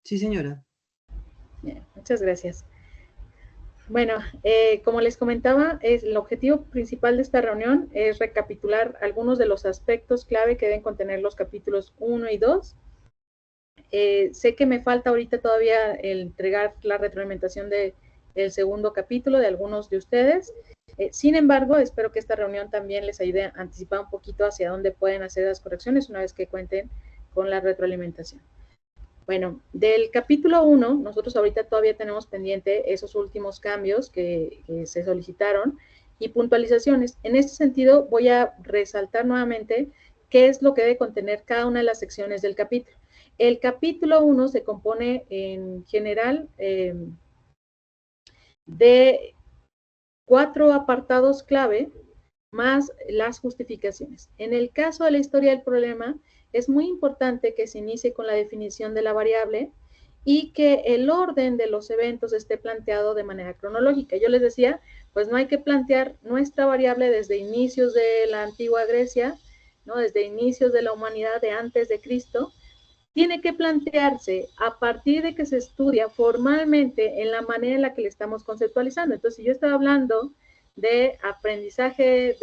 Sí, señora. Bien, muchas gracias. Bueno, como les comentaba, el objetivo principal de esta reunión es recapitular algunos de los aspectos clave que deben contener los capítulos 1 y 2. Sé que me falta ahorita todavía el entregar la retroalimentación del segundo capítulo de algunos de ustedes. Sin embargo, espero que esta reunión también les ayude a anticipar un poquito hacia dónde pueden hacer las correcciones una vez que cuenten con la retroalimentación. Bueno, del capítulo 1, nosotros ahorita todavía tenemos pendiente esos últimos cambios que se solicitaron y puntualizaciones. En este sentido, voy a resaltar nuevamente qué es lo que debe contener cada una de las secciones del capítulo. El capítulo 1 se compone en general de 4 apartados clave más las justificaciones. En el caso de la historia del problema, es muy importante que se inicie con la definición de la variable y que el orden de los eventos esté planteado de manera cronológica. Yo les decía, pues no hay que plantear nuestra variable desde inicios de la antigua Grecia, ¿no? Desde inicios de la humanidad de antes de Cristo, tiene que plantearse a partir de que se estudia formalmente en la manera en la que le estamos conceptualizando. Entonces, si yo estaba hablando de aprendizaje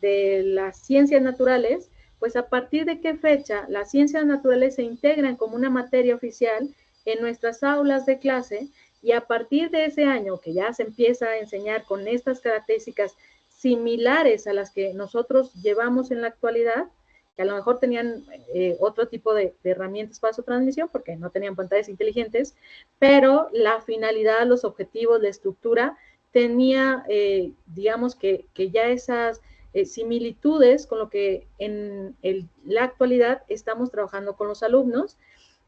de las ciencias naturales, pues a partir de qué fecha las ciencias naturales se integran como una materia oficial en nuestras aulas de clase y a partir de ese año que ya se empieza a enseñar con estas características similares a las que nosotros llevamos en la actualidad, que a lo mejor tenían otro tipo de herramientas para su transmisión porque no tenían pantallas inteligentes, pero la finalidad, los objetivos, la estructura tenía, digamos que ya esas similitudes con lo que en la actualidad estamos trabajando con los alumnos.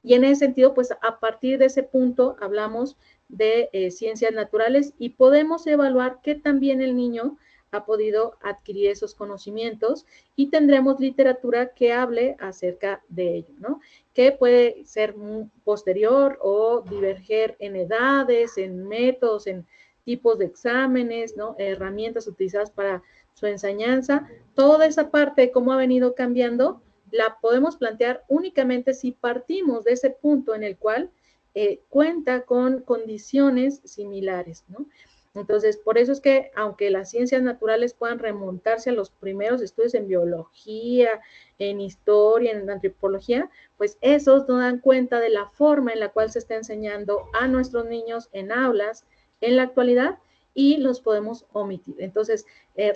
Y en ese sentido, pues a partir de ese punto hablamos de ciencias naturales y podemos evaluar qué también el niño ha podido adquirir esos conocimientos y tendremos literatura que hable acerca de ello, ¿no? Que puede ser posterior o diverger en edades, en métodos, en tipos de exámenes, ¿no? Herramientas utilizadas para su enseñanza. Toda esa parte de cómo ha venido cambiando la podemos plantear únicamente si partimos de ese punto en el cual cuenta con condiciones similares, ¿no? Entonces, por eso es que, aunque las ciencias naturales puedan remontarse a los primeros estudios en biología, en historia, en antropología, pues esos no dan cuenta de la forma en la cual se está enseñando a nuestros niños en aulas en la actualidad y los podemos omitir. Entonces,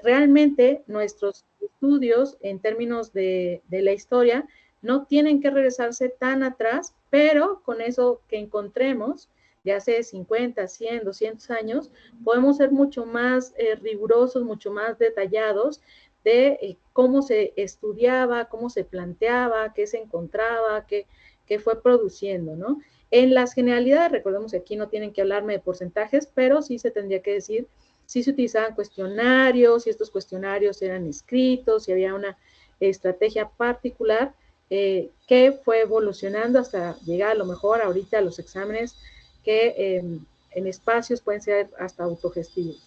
realmente nuestros estudios en términos de la historia no tienen que regresarse tan atrás, pero con eso que encontremos de hace 50, 100, 200 años, podemos ser mucho más rigurosos, mucho más detallados de cómo se estudiaba, cómo se planteaba, qué se encontraba, qué fue produciendo, ¿no? En las generalidades, recordemos que aquí no tienen que hablarme de porcentajes, pero sí se tendría que decir si se utilizaban cuestionarios, si estos cuestionarios eran escritos, si había una estrategia particular que fue evolucionando hasta llegar a lo mejor ahorita a los exámenes que en espacios pueden ser hasta autogestivos.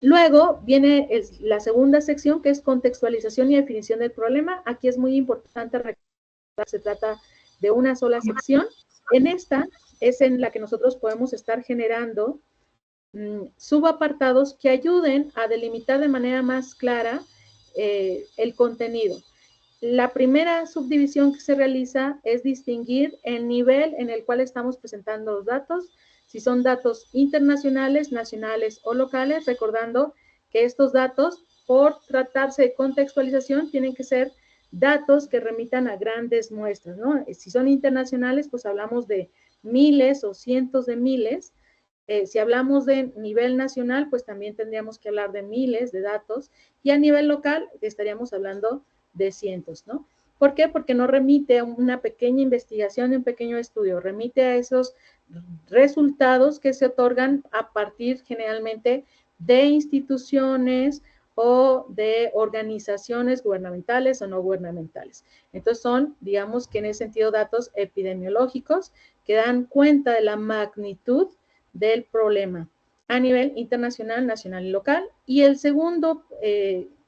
Luego viene la segunda sección, que es contextualización y definición del problema. Aquí es muy importante recordar, se trata de una sola sección. En esta es en la que nosotros podemos estar generando subapartados que ayuden a delimitar de manera más clara el contenido. La primera subdivisión que se realiza es distinguir el nivel en el cual estamos presentando los datos, si son datos internacionales, nacionales o locales, recordando que estos datos, por tratarse de contextualización, tienen que ser datos que remitan a grandes muestras, ¿no? Si son internacionales, pues hablamos de miles o cientos de miles. Si hablamos de nivel nacional, pues también tendríamos que hablar de miles de datos, y a nivel local estaríamos hablando de cientos, ¿no? ¿Por qué? Porque no remite a una pequeña investigación, un pequeño estudio, remite a esos resultados que se otorgan a partir generalmente de instituciones o de organizaciones gubernamentales o no gubernamentales. Entonces son, digamos que en ese sentido, datos epidemiológicos que dan cuenta de la magnitud del problema a nivel internacional, nacional y local. Y el segundo,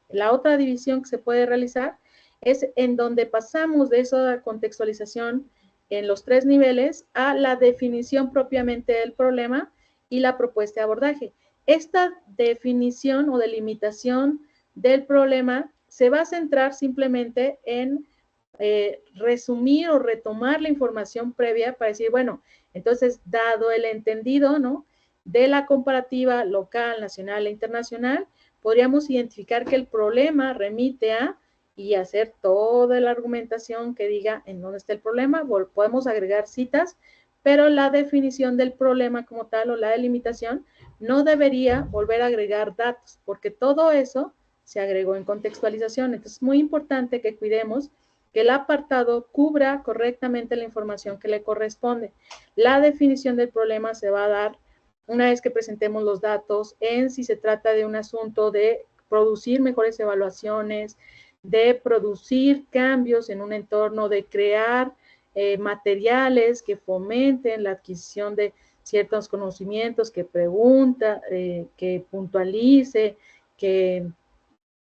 la otra división que se puede realizar es en donde pasamos de esa contextualización en los 3 niveles a la definición propiamente del problema y la propuesta de abordaje. Esta definición o delimitación del problema se va a centrar simplemente en resumir o retomar la información previa para decir, bueno, entonces, dado el entendido, ¿no?, de la comparativa local, nacional e internacional, podríamos identificar que el problema remite a y hacer toda la argumentación que diga en dónde está el problema. Podemos agregar citas, pero la definición del problema como tal o la delimitación no debería volver a agregar datos, porque todo eso se agregó en contextualización. Entonces, es muy importante que cuidemos que el apartado cubra correctamente la información que le corresponde. La definición del problema se va a dar una vez que presentemos los datos en si se trata de un asunto de producir mejores evaluaciones, de producir cambios en un entorno, de crear materiales que fomenten la adquisición de ciertos conocimientos, que pregunta, que puntualice, que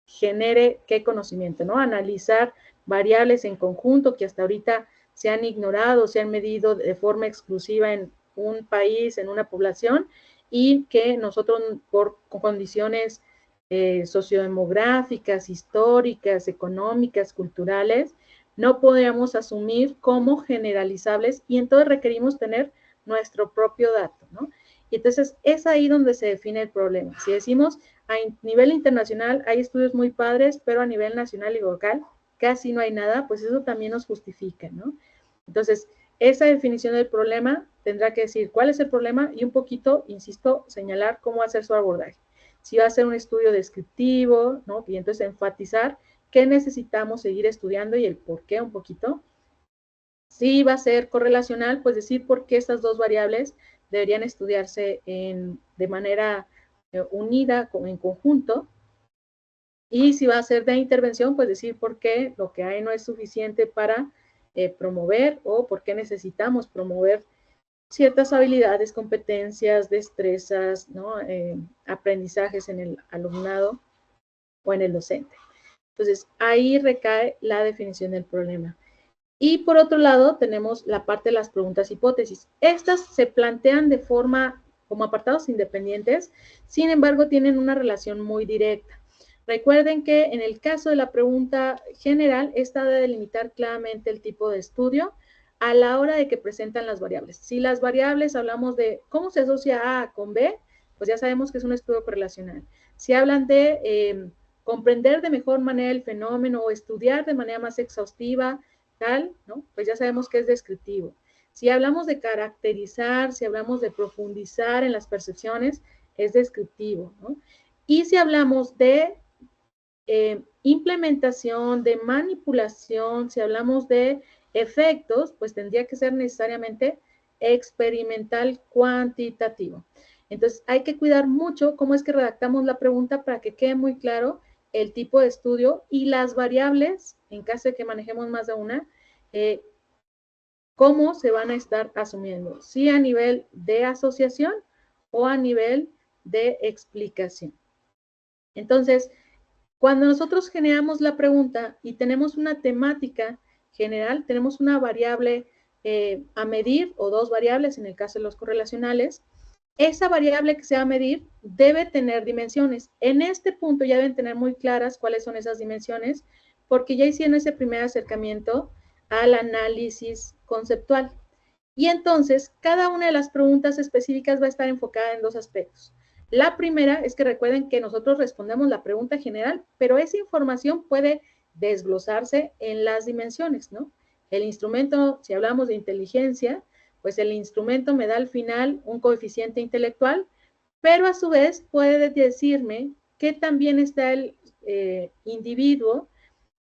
genere qué conocimiento, ¿no? Analizar variables en conjunto que hasta ahorita se han ignorado, se han medido de forma exclusiva en un país, en una población, y que nosotros por condiciones sociodemográficas, históricas, económicas, culturales, no podríamos asumir como generalizables y entonces requerimos tener nuestro propio dato, ¿no? Y entonces es ahí donde se define el problema. Si decimos a nivel internacional hay estudios muy padres, pero a nivel nacional y local casi no hay nada, pues eso también nos justifica, ¿no? Entonces, esa definición del problema tendrá que decir cuál es el problema y un poquito, insisto, señalar cómo hacer su abordaje. Si va a ser un estudio descriptivo, ¿no? Y entonces enfatizar qué necesitamos seguir estudiando y el por qué un poquito. Si va a ser correlacional, pues decir por qué estas dos variables deberían estudiarse de manera unida, en conjunto. Y si va a ser de intervención, pues decir por qué lo que hay no es suficiente para promover o por qué necesitamos promover ciertas habilidades, competencias, destrezas, ¿no? Aprendizajes en el alumnado o en el docente. Entonces, ahí recae la definición del problema. Y por otro lado, tenemos la parte de las preguntas hipótesis. Estas se plantean de forma como apartados independientes, sin embargo, tienen una relación muy directa. Recuerden que en el caso de la pregunta general, esta debe delimitar claramente el tipo de estudio a la hora de que presentan las variables. Si las variables hablamos de cómo se asocia A con B, pues ya sabemos que es un estudio correlacional. Si hablan de comprender de mejor manera el fenómeno o estudiar de manera más exhaustiva, tal, ¿no? Pues ya sabemos que es descriptivo. Si hablamos de caracterizar, si hablamos de profundizar en las percepciones, es descriptivo, ¿no? Y si hablamos de implementación, de manipulación, si hablamos de efectos, pues tendría que ser necesariamente experimental cuantitativo. Entonces, hay que cuidar mucho cómo es que redactamos la pregunta para que quede muy claro el tipo de estudio y las variables, en caso de que manejemos más de una, cómo se van a estar asumiendo, si a nivel de asociación o a nivel de explicación. Entonces, cuando nosotros generamos la pregunta y tenemos una temática general, tenemos una variable a medir o dos variables en el caso de los correlacionales, esa variable que se va a medir debe tener dimensiones. En este punto ya deben tener muy claras cuáles son esas dimensiones, porque ya hicieron ese primer acercamiento al análisis conceptual. Y entonces, cada una de las preguntas específicas va a estar enfocada en dos aspectos. La primera es que recuerden que nosotros respondemos la pregunta general, pero esa información puede desglosarse en las dimensiones, ¿no? El instrumento, si hablamos de inteligencia, pues el instrumento me da al final un coeficiente intelectual, pero a su vez puede decirme que también está el individuo,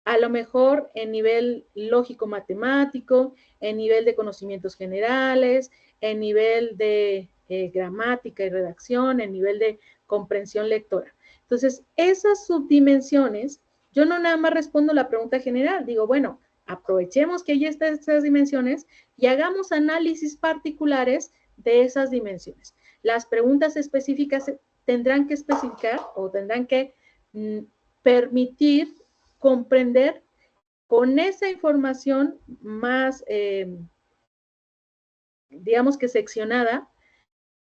a lo mejor en nivel lógico-matemático, en nivel de conocimientos generales, en nivel de gramática y redacción, en nivel de comprensión lectora. Entonces, esas subdimensiones, yo no nada más respondo la pregunta general, digo, bueno, aprovechemos que ya están esas dimensiones y hagamos análisis particulares de esas dimensiones. Las preguntas específicas tendrán que especificar o tendrán que permitir comprender con esa información más, digamos que seccionada,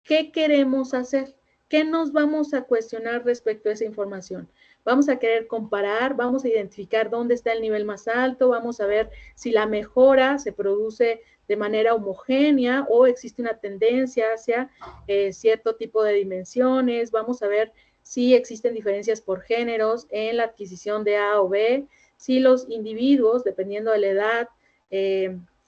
¿qué queremos hacer? ¿Qué nos vamos a cuestionar respecto a esa información? Vamos a querer comparar, vamos a identificar dónde está el nivel más alto, vamos a ver si la mejora se produce de manera homogénea o existe una tendencia hacia cierto tipo de dimensiones, vamos a ver si existen diferencias por géneros en la adquisición de A o B, si los individuos, dependiendo de la edad,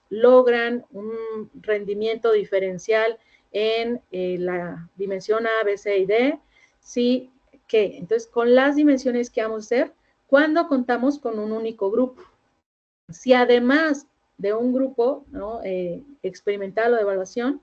logran un rendimiento diferencial en la dimensión A, B, C y D, sí, ¿qué? Entonces, con las dimensiones que vamos a hacer, cuando contamos con un único grupo. Si además de un grupo, ¿no? Experimental o de evaluación,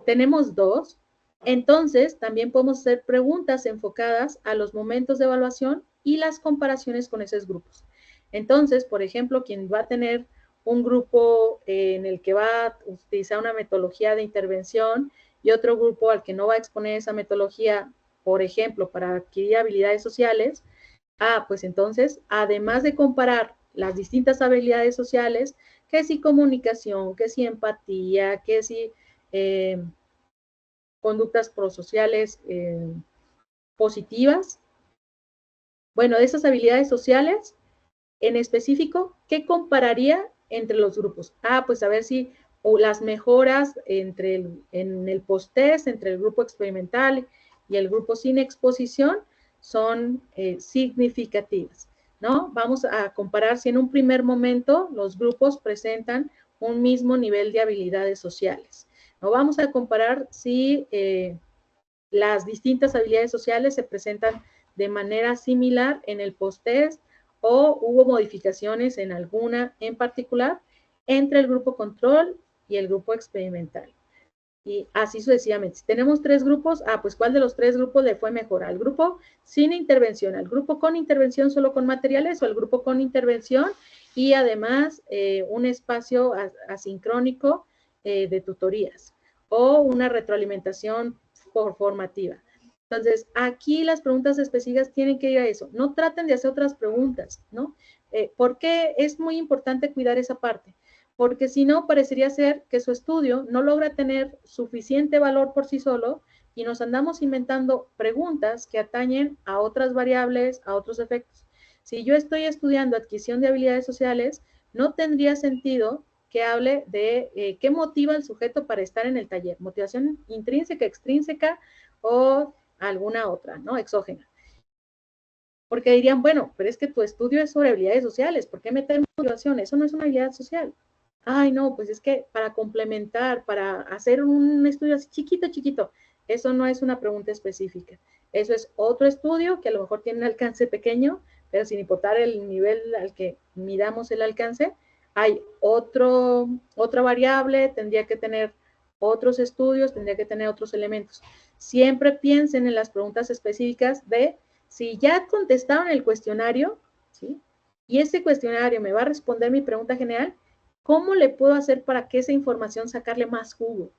tenemos dos, entonces también podemos hacer preguntas enfocadas a los momentos de evaluación y las comparaciones con esos grupos. Entonces, por ejemplo, quien va a tener un grupo en el que va a utilizar una metodología de intervención y otro grupo al que no va a exponer esa metodología, por ejemplo, para adquirir habilidades sociales, pues entonces, además de comparar las distintas habilidades sociales, que si comunicación, que si empatía, que si conductas prosociales positivas, bueno, de esas habilidades sociales, en específico, ¿qué compararía entre los grupos? Pues a ver si o las mejoras en el post-test, entre el grupo experimental y el grupo sin exposición, son significativas, ¿no? Vamos a comparar si en un primer momento los grupos presentan un mismo nivel de habilidades sociales, ¿no? Vamos a comparar si las distintas habilidades sociales se presentan de manera similar en el post-test o hubo modificaciones en alguna en particular entre el grupo control y el grupo experimental. Y así sucesivamente. Si tenemos tres grupos, pues ¿cuál de los tres grupos le fue mejor? ¿Al grupo sin intervención, al grupo con intervención solo con materiales o al grupo con intervención y además un espacio asincrónico de tutorías o una retroalimentación formativa? Entonces, aquí las preguntas específicas tienen que ir a eso. No traten de hacer otras preguntas, ¿no? ¿Por qué es muy importante cuidar esa parte? Porque si no, parecería ser que su estudio no logra tener suficiente valor por sí solo y nos andamos inventando preguntas que atañen a otras variables, a otros efectos. Si yo estoy estudiando adquisición de habilidades sociales, no tendría sentido que hable de qué motiva al sujeto para estar en el taller, motivación intrínseca, extrínseca o alguna otra, ¿no? Exógena. Porque dirían, bueno, pero es que tu estudio es sobre habilidades sociales, ¿por qué meter motivación? Eso no es una habilidad social. No, pues es que para complementar, para hacer un estudio así chiquito, chiquito, eso no es una pregunta específica. Eso es otro estudio que a lo mejor tiene un alcance pequeño, pero sin importar el nivel al que midamos el alcance, hay otra variable, tendría que tener otros estudios, tendría que tener otros elementos. Siempre piensen en las preguntas específicas de si ya contestaron el cuestionario, ¿sí? Y ese cuestionario me va a responder mi pregunta general, ¿cómo le puedo hacer para que esa información sacarle más jugo?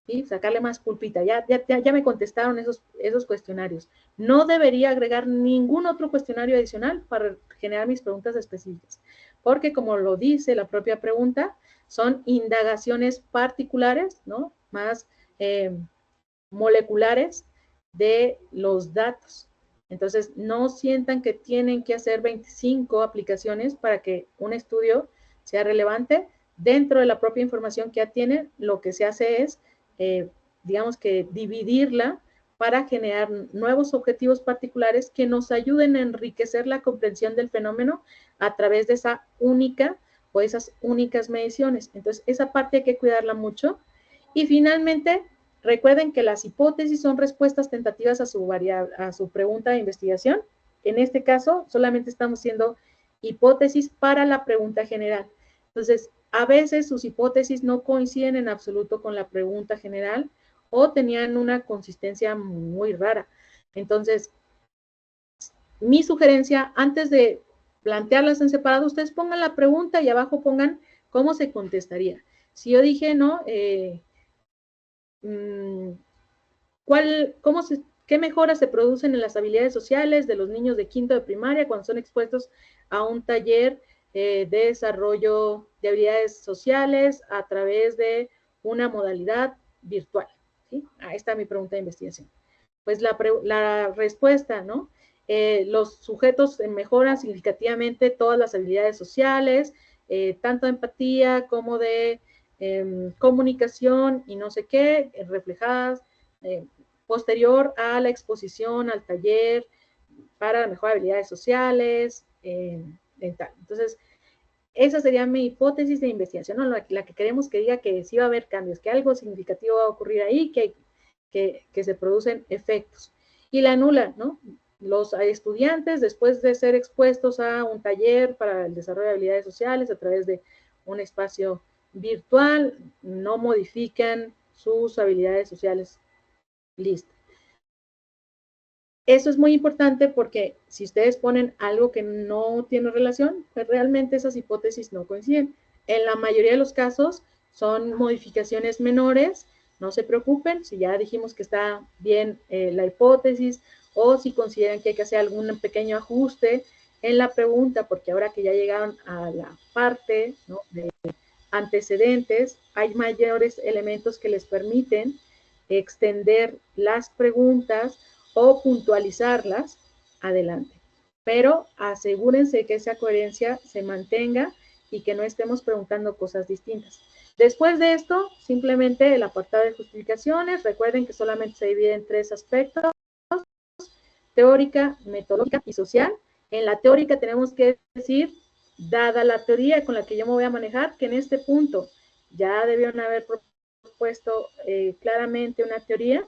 ¿Sí? Sacarle más pulpita. Ya me contestaron esos cuestionarios. No debería agregar ningún otro cuestionario adicional para generar mis preguntas específicas. Porque como lo dice la propia pregunta, son indagaciones particulares, ¿no? Más moleculares de los datos. Entonces, no sientan que tienen que hacer 25 aplicaciones para que un estudio sea relevante. Dentro de la propia información que ya tienen, lo que se hace es, digamos que dividirla para generar nuevos objetivos particulares que nos ayuden a enriquecer la comprensión del fenómeno a través de esa única o esas únicas mediciones. Entonces, esa parte hay que cuidarla mucho. Y finalmente, recuerden que las hipótesis son respuestas tentativas a su pregunta de investigación. En este caso, solamente estamos haciendo hipótesis para la pregunta general. Entonces, a veces sus hipótesis no coinciden en absoluto con la pregunta general o tenían una consistencia muy rara. Entonces, mi sugerencia, antes de plantearlas en separado, ustedes pongan la pregunta y abajo pongan cómo se contestaría. Si yo dije, no, ¿qué mejoras se producen en las habilidades sociales de los niños de quinto de primaria cuando son expuestos a un taller de desarrollo de habilidades sociales a través de una modalidad virtual, ¿sí? Ahí está mi pregunta de investigación. Pues la respuesta, ¿no? Los sujetos mejoran significativamente todas las habilidades sociales, tanto de empatía como de comunicación y no sé qué, reflejadas posterior a la exposición al taller para la mejor habilidades sociales, tal. Entonces, esa sería mi hipótesis de investigación, ¿no? La que queremos que diga que sí va a haber cambios, que algo significativo va a ocurrir ahí, que se producen efectos. Y la nula, ¿no? Los estudiantes, después de ser expuestos a un taller para el desarrollo de habilidades sociales a través de un espacio virtual, no modifican sus habilidades sociales. Listo. Eso es muy importante porque si ustedes ponen algo que no tiene relación, pues realmente esas hipótesis no coinciden. En la mayoría de los casos son modificaciones menores, no se preocupen, si ya dijimos que está bien la hipótesis o si consideran que hay que hacer algún pequeño ajuste en la pregunta, porque ahora que ya llegaron a la parte, ¿no?, de antecedentes, hay mayores elementos que les permiten extender las preguntas o puntualizarlas, adelante. Pero asegúrense que esa coherencia se mantenga y que no estemos preguntando cosas distintas. Después de esto, simplemente el apartado de justificaciones. Recuerden que solamente se divide en 3 aspectos: teórica, metodológica y social. En la teórica tenemos que decir, dada la teoría con la que yo me voy a manejar, que en este punto ya debieron haber propuesto claramente una teoría,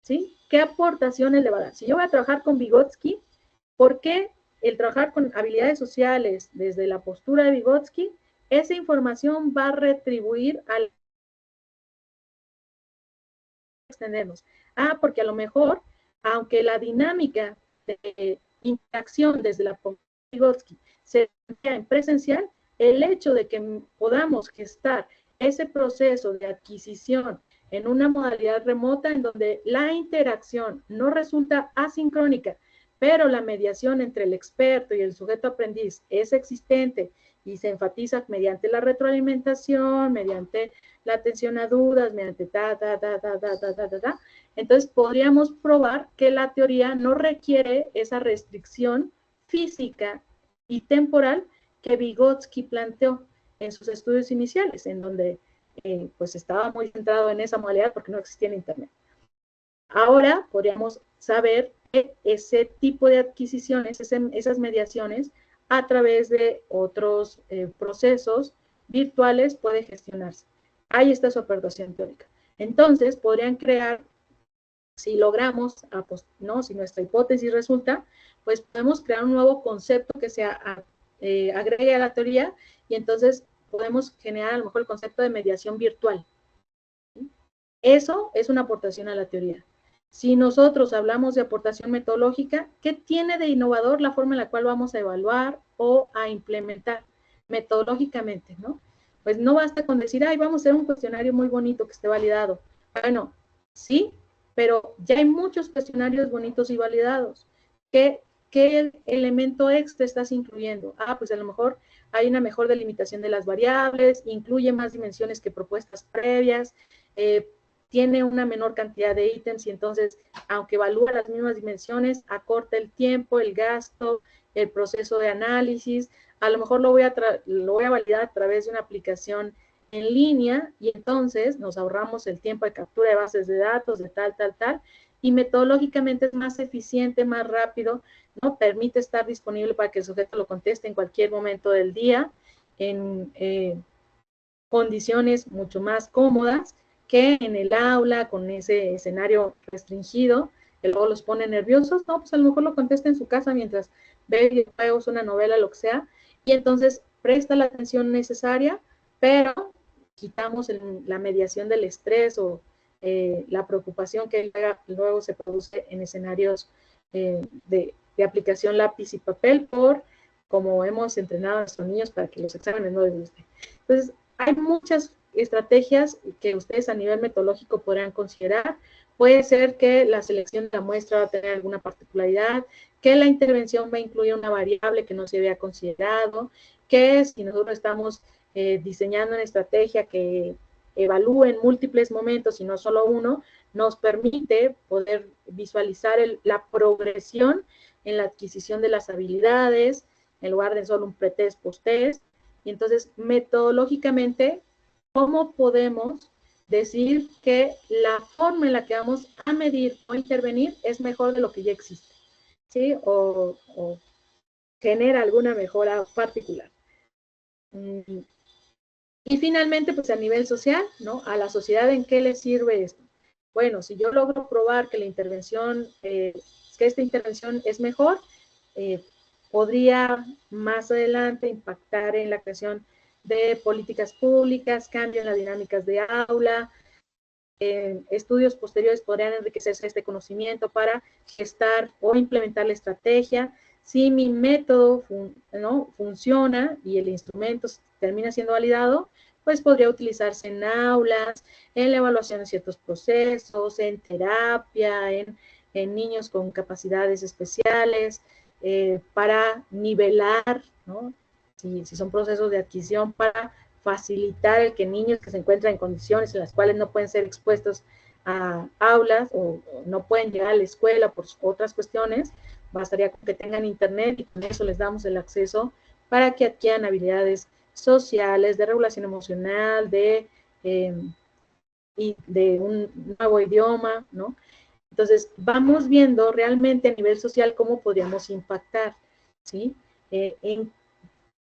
¿sí? ¿Qué aportaciones le va a dar? Si yo voy a trabajar con Vygotsky, ¿por qué el trabajar con habilidades sociales desde la postura de Vygotsky, esa información va a retribuir al extendernos? Ah, porque a lo mejor, aunque la dinámica de interacción desde la postura de Vygotsky se vea en presencial, el hecho de que podamos gestar ese proceso de adquisición en una modalidad remota en donde la interacción no resulta asincrónica, pero la mediación entre el experto y el sujeto aprendiz es existente y se enfatiza mediante la retroalimentación, mediante la atención a dudas, mediante entonces podríamos probar que la teoría no requiere esa restricción física y temporal que Vygotsky planteó en sus estudios iniciales, en donde pues estaba muy centrado en esa modalidad porque no existía el Internet. Ahora podríamos saber que ese tipo de adquisiciones, esas mediaciones, a través de otros procesos virtuales puede gestionarse. Ahí está su aportación teórica. Entonces, podrían crear, si logramos, ¿no?, si nuestra hipótesis resulta, pues podemos crear un nuevo concepto que se agregue a la teoría y entonces podemos generar a lo mejor el concepto de mediación virtual. Eso es una aportación a la teoría. Si nosotros hablamos de aportación metodológica, ¿qué tiene de innovador la forma en la cual vamos a evaluar o a implementar metodológicamente, ¿no? Pues no basta con decir, ay, vamos a hacer un cuestionario muy bonito que esté validado. Bueno, sí, pero ya hay muchos cuestionarios bonitos y validados. ¿Qué elemento extra estás incluyendo? Ah, pues a lo mejor hay una mejor delimitación de las variables, incluye más dimensiones que propuestas previas, tiene una menor cantidad de ítems y entonces, aunque evalúa las mismas dimensiones, acorta el tiempo, el gasto, el proceso de análisis. A lo mejor lo voy a validar a través de una aplicación en línea y entonces nos ahorramos el tiempo de captura de bases de datos, de tal, y metodológicamente es más eficiente, más rápido, ¿no? Permite estar disponible para que el sujeto lo conteste en cualquier momento del día, en condiciones mucho más cómodas que en el aula, con ese escenario restringido, que luego los pone nerviosos. No, pues a lo mejor lo contesta en su casa mientras ve videojuegos, una novela, lo que sea, y entonces presta la atención necesaria, pero quitamos la mediación del estrés o la preocupación que luego se produce en escenarios de aplicación lápiz y papel por como hemos entrenado a nuestros niños para que los exámenes no les gusten. Entonces, hay muchas estrategias que ustedes a nivel metodológico podrán considerar. Puede ser que la selección de la muestra va a tener alguna particularidad, que la intervención va a incluir una variable que no se había considerado, que si nosotros estamos diseñando una estrategia que evalúe en múltiples momentos y no solo uno, nos permite poder visualizar la progresión en la adquisición de las habilidades, en lugar de solo un pretest, post-test. Y entonces, metodológicamente, ¿cómo podemos decir que la forma en la que vamos a medir o intervenir es mejor de lo que ya existe? ¿Sí? O genera alguna mejora particular. Y finalmente, pues a nivel social, ¿no? A la sociedad, ¿en qué le sirve esto? Bueno, si yo logro probar que la intervención, que esta intervención es mejor, podría más adelante impactar en la creación de políticas públicas, cambio en las dinámicas de aula, estudios posteriores podrían enriquecerse este conocimiento para gestar o implementar la estrategia. Si mi método ¿no? funciona y el instrumento termina siendo validado, pues podría utilizarse en aulas, en la evaluación de ciertos procesos, en terapia, en niños con capacidades especiales, para nivelar, ¿no? Si son procesos de adquisición, para facilitar el que niños que se encuentran en condiciones en las cuales no pueden ser expuestos a aulas o no pueden llegar a la escuela por otras cuestiones, bastaría con que tengan internet y con eso les damos el acceso para que adquieran habilidades sociales, de regulación emocional, de un nuevo idioma, ¿no? Entonces, vamos viendo realmente a nivel social cómo podríamos impactar, ¿sí?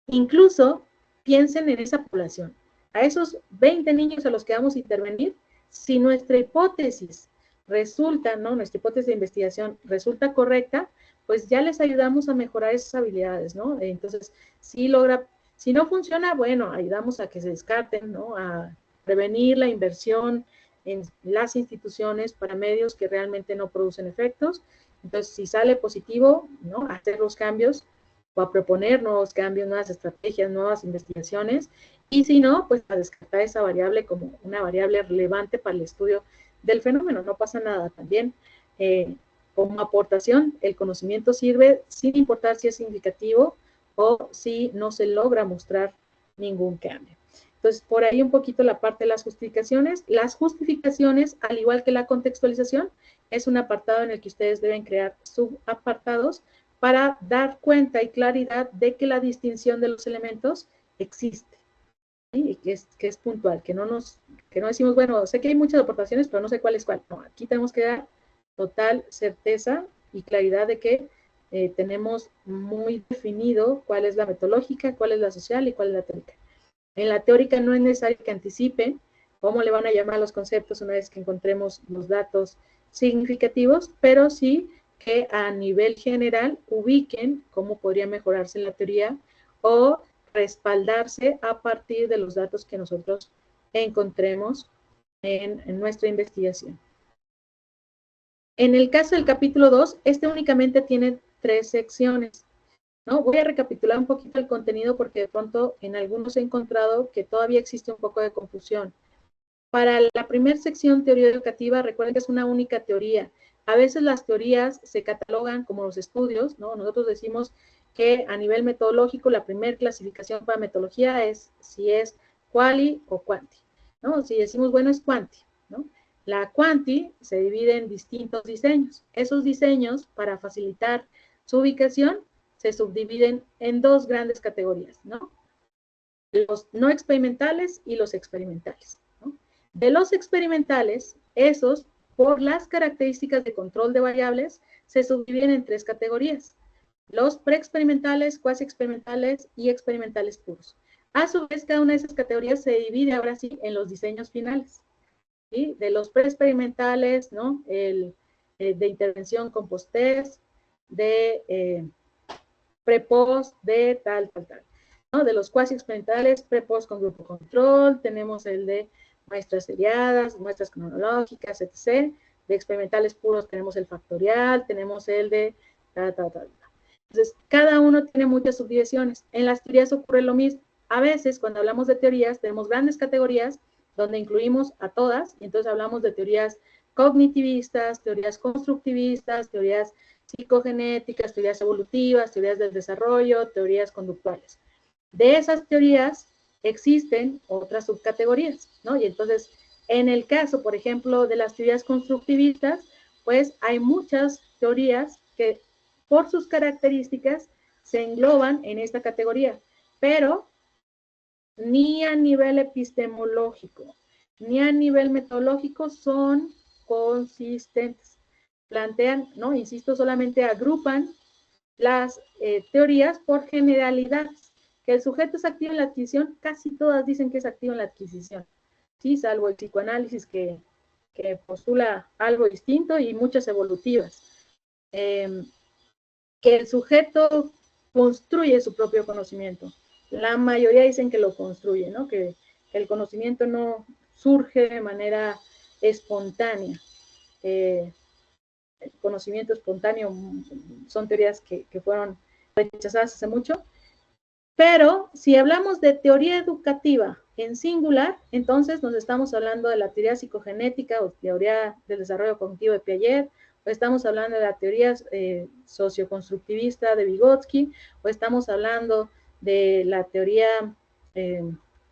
Incluso piensen en esa población, a esos 20 niños a los que vamos a intervenir, si nuestra hipótesis resulta, ¿no? Nuestra hipótesis de investigación resulta correcta, pues ya les ayudamos a mejorar esas habilidades, ¿no? Entonces, si no funciona, bueno, ayudamos a que se descarten, ¿no? A prevenir la inversión en las instituciones para medios que realmente no producen efectos. Entonces, si sale positivo, ¿no? Hacer los cambios o a proponer nuevos cambios, nuevas estrategias, nuevas investigaciones, y si no, pues a descartar esa variable como una variable relevante para el estudio del fenómeno. No pasa nada. También, como aportación, el conocimiento sirve sin importar si es significativo o si no se logra mostrar ningún cambio. Entonces, por ahí un poquito la parte de las justificaciones. Las justificaciones, al igual que la contextualización, es un apartado en el que ustedes deben crear subapartados para dar cuenta y claridad de que la distinción de los elementos existe, ¿sí? Y que es puntual, que no decimos, bueno, sé que hay muchas aportaciones, pero no sé cuál es cuál. No, aquí tenemos que dar total certeza y claridad de que tenemos muy definido cuál es la metodológica, cuál es la social y cuál es la teórica. En la teórica no es necesario que anticipen cómo le van a llamar a los conceptos una vez que encontremos los datos significativos, pero sí que a nivel general ubiquen cómo podría mejorarse la teoría o respaldarse a partir de los datos que nosotros encontremos en nuestra investigación. En el caso del capítulo 2, este únicamente tiene 3 secciones, ¿no? Voy a recapitular un poquito el contenido porque de pronto en algunos he encontrado que todavía existe un poco de confusión. Para la primera sección, teoría educativa, recuerden que es una única teoría. A veces las teorías se catalogan como los estudios, ¿no? Nosotros decimos que a nivel metodológico la primera clasificación para metodología es si es quali o quanti, ¿no? Si decimos, bueno, es quanti, ¿no? La quanti se divide en distintos diseños. Esos diseños, para facilitar su ubicación, se subdividen en 2 grandes categorías, ¿no? Los no experimentales y los experimentales, ¿no? De los experimentales, esos, por las características de control de variables, se subdividen en 3 categorías. Los preexperimentales, cuasi experimentales y experimentales puros. A su vez, cada una de esas categorías se divide ahora sí en los diseños finales, ¿sí? De los preexperimentales, ¿no? De intervención con post-test, de pre-post, de tal, ¿no? De los cuasi experimentales, pre-post con grupo control, tenemos el de muestras seriadas, muestras cronológicas, etc. De experimentales puros tenemos el factorial, tenemos el de tal. Entonces, cada uno tiene muchas subdivisiones. En las teorías ocurre lo mismo. A veces, cuando hablamos de teorías, tenemos grandes categorías donde incluimos a todas, y entonces hablamos de teorías cognitivistas, teorías constructivistas, teorías psicogenéticas, teorías evolutivas, teorías del desarrollo, teorías conductuales. de esas teorías existen otras subcategorías, ¿no? Y entonces, en el caso, por ejemplo, de las teorías constructivistas, pues hay muchas teorías que por sus características se engloban en esta categoría, pero ni a nivel epistemológico, ni a nivel metodológico son consistentes. Plantean, ¿no? Insisto, solamente agrupan las teorías por generalidades. Que el sujeto es activo en la adquisición, casi todas dicen que es activo en la adquisición, ¿sí? Salvo el psicoanálisis que postula algo distinto y muchas evolutivas. Que el sujeto construye su propio conocimiento. La mayoría dicen que lo construye, ¿no? Que el conocimiento no surge de manera espontánea. El conocimiento espontáneo son teorías que fueron rechazadas hace mucho. Pero si hablamos de teoría educativa en singular, entonces nos estamos hablando de la teoría psicogenética o teoría del desarrollo cognitivo de Piaget, o estamos hablando de la teoría socioconstructivista de Vygotsky, o estamos hablando de la teoría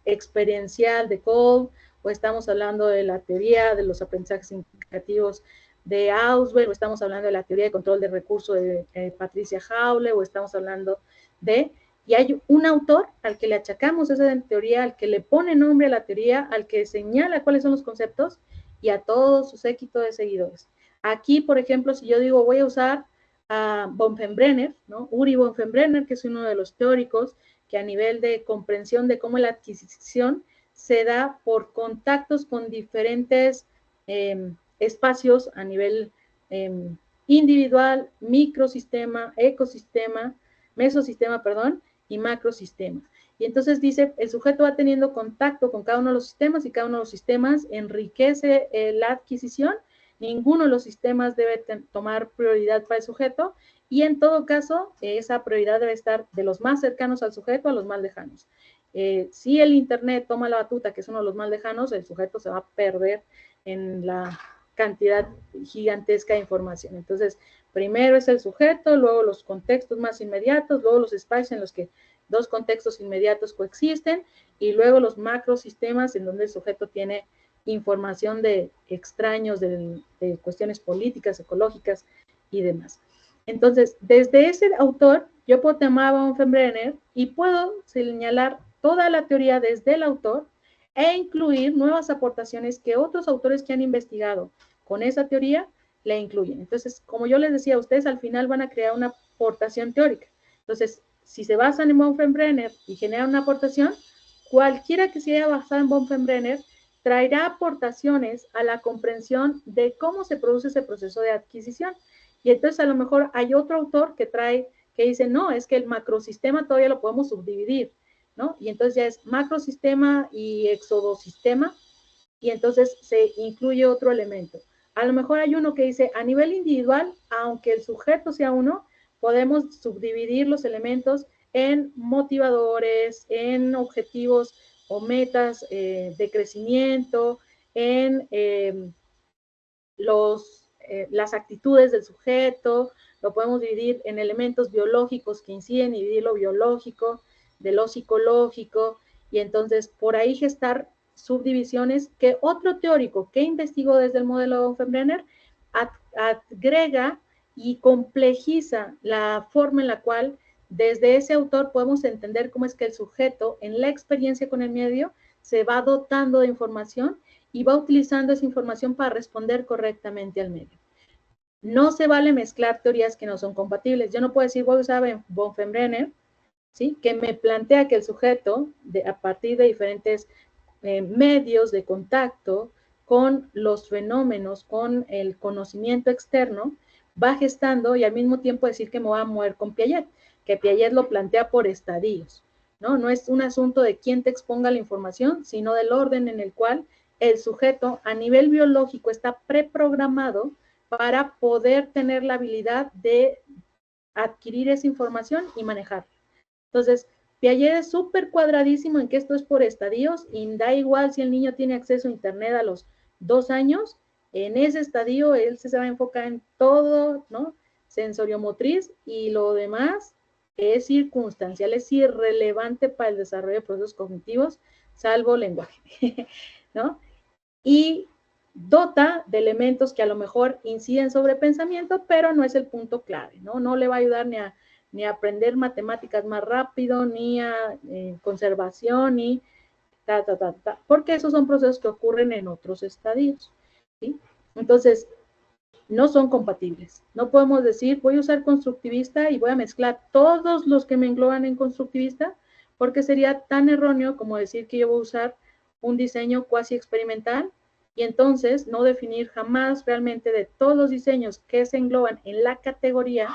experiencial de Cole, o estamos hablando de la teoría de los aprendizajes significativos de Ausubel, o estamos hablando de la teoría de control de recursos de Patricia Haule, o estamos hablando de... Y hay un autor al que le achacamos esa teoría, al que le pone nombre a la teoría, al que señala cuáles son los conceptos y a todo su séquito de seguidores. Aquí, por ejemplo, si yo digo voy a usar a Bonfenbrenner, ¿no? Uri Bonfenbrenner, que es uno de los teóricos que a nivel de comprensión de cómo la adquisición se da por contactos con diferentes espacios a nivel individual, microsistema, ecosistema, mesosistema, perdón, y macrosistema. Y entonces dice, el sujeto va teniendo contacto con cada uno de los sistemas y cada uno de los sistemas enriquece la adquisición. Ninguno de los sistemas debe tomar prioridad para el sujeto y en todo caso esa prioridad debe estar de los más cercanos al sujeto a los más lejanos. Si el internet toma la batuta, que es uno de los más lejanos, el sujeto se va a perder en la cantidad gigantesca de información. Entonces, primero es el sujeto, luego los contextos más inmediatos, luego los espacios en los que dos contextos inmediatos coexisten y luego los macrosistemas en donde el sujeto tiene información de extraños, de cuestiones políticas, ecológicas y demás. Entonces, desde ese autor, yo puedo tomar a Bonfenbrenner y puedo señalar toda la teoría desde el autor e incluir nuevas aportaciones que otros autores que han investigado con esa teoría le incluyen. Entonces, como yo les decía, ustedes al final van a crear una aportación teórica. Entonces, si se basan en Bonfenbrenner y generan una aportación, cualquiera que se haya basado en Bonfenbrenner traerá aportaciones a la comprensión de cómo se produce ese proceso de adquisición. Y entonces a lo mejor hay otro autor que trae, que dice, no, es que el macrosistema todavía lo podemos subdividir, ¿no? Y entonces ya es macrosistema y exodosistema, y entonces se incluye otro elemento. A lo mejor hay uno que dice, a nivel individual, aunque el sujeto sea uno, podemos subdividir los elementos en motivadores, en objetivos o metas de crecimiento, en las actitudes del sujeto, lo podemos dividir en elementos biológicos que inciden y dividir lo biológico de lo psicológico, y entonces por ahí gestar subdivisiones que otro teórico que investigó desde el modelo de Bonfenbrenner agrega y complejiza la forma en la cual desde ese autor podemos entender cómo es que el sujeto en la experiencia con el medio se va dotando de información y va utilizando esa información para responder correctamente al medio. No se vale mezclar teorías que no son compatibles. Yo no puedo decir, voy a usar Bonfenbrenner, ¿sí? Que me plantea que el sujeto, a partir de diferentes medios de contacto con los fenómenos, con el conocimiento externo, va gestando y al mismo tiempo decir que me voy a mover con Piaget, que Piaget lo plantea por estadios, ¿no? No es un asunto de quién te exponga la información, sino del orden en el cual el sujeto a nivel biológico está preprogramado para poder tener la habilidad de adquirir esa información y manejarla. Entonces, Piaget es súper cuadradísimo en que esto es por estadios y da igual si el niño tiene acceso a internet a los 2 años, en ese estadio él se va a enfocar en todo, ¿no? Sensoriomotriz y lo demás es circunstancial, es irrelevante para el desarrollo de procesos cognitivos, salvo lenguaje, ¿no? Y dota de elementos que a lo mejor inciden sobre pensamiento, pero no es el punto clave, ¿no? No le va a ayudar ni a aprender matemáticas más rápido, ni a conservación, ni porque esos son procesos que ocurren en otros estadios, ¿sí? Entonces, no son compatibles. No podemos decir, voy a usar constructivista y voy a mezclar todos los que me engloban en constructivista, porque sería tan erróneo como decir que yo voy a usar un diseño cuasi experimental y entonces no definir jamás realmente de todos los diseños que se engloban en la categoría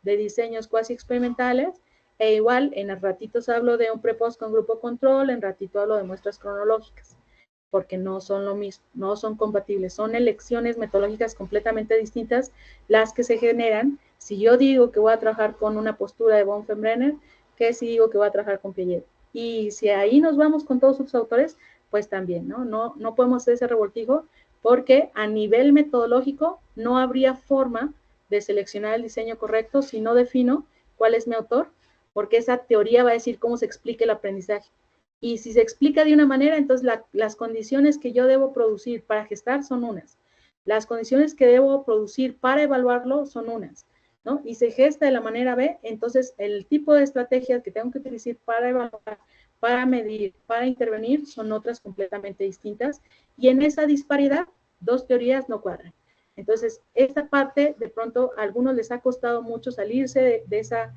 de diseños cuasi experimentales, e igual en ratitos hablo de un prepost con grupo control, en ratito hablo de muestras cronológicas, porque no son lo mismo, no son compatibles, son elecciones metodológicas completamente distintas las que se generan. Si yo digo que voy a trabajar con una postura de Bonfenbrenner, que si digo que voy a trabajar con Piaget. Y si ahí nos vamos con todos sus autores, pues también, ¿no? No podemos hacer ese revoltijo, porque a nivel metodológico no habría forma de seleccionar el diseño correcto si no defino cuál es mi autor, porque esa teoría va a decir cómo se explica el aprendizaje. Y si se explica de una manera, entonces las condiciones que yo debo producir para gestar son unas. Las condiciones que debo producir para evaluarlo son unas, ¿no? Y se gesta de la manera B, entonces el tipo de estrategias que tengo que utilizar para evaluar, para medir, para intervenir, son otras completamente distintas. Y en esa disparidad, dos teorías no cuadran. Entonces, esta parte, de pronto, a algunos les ha costado mucho salirse de esa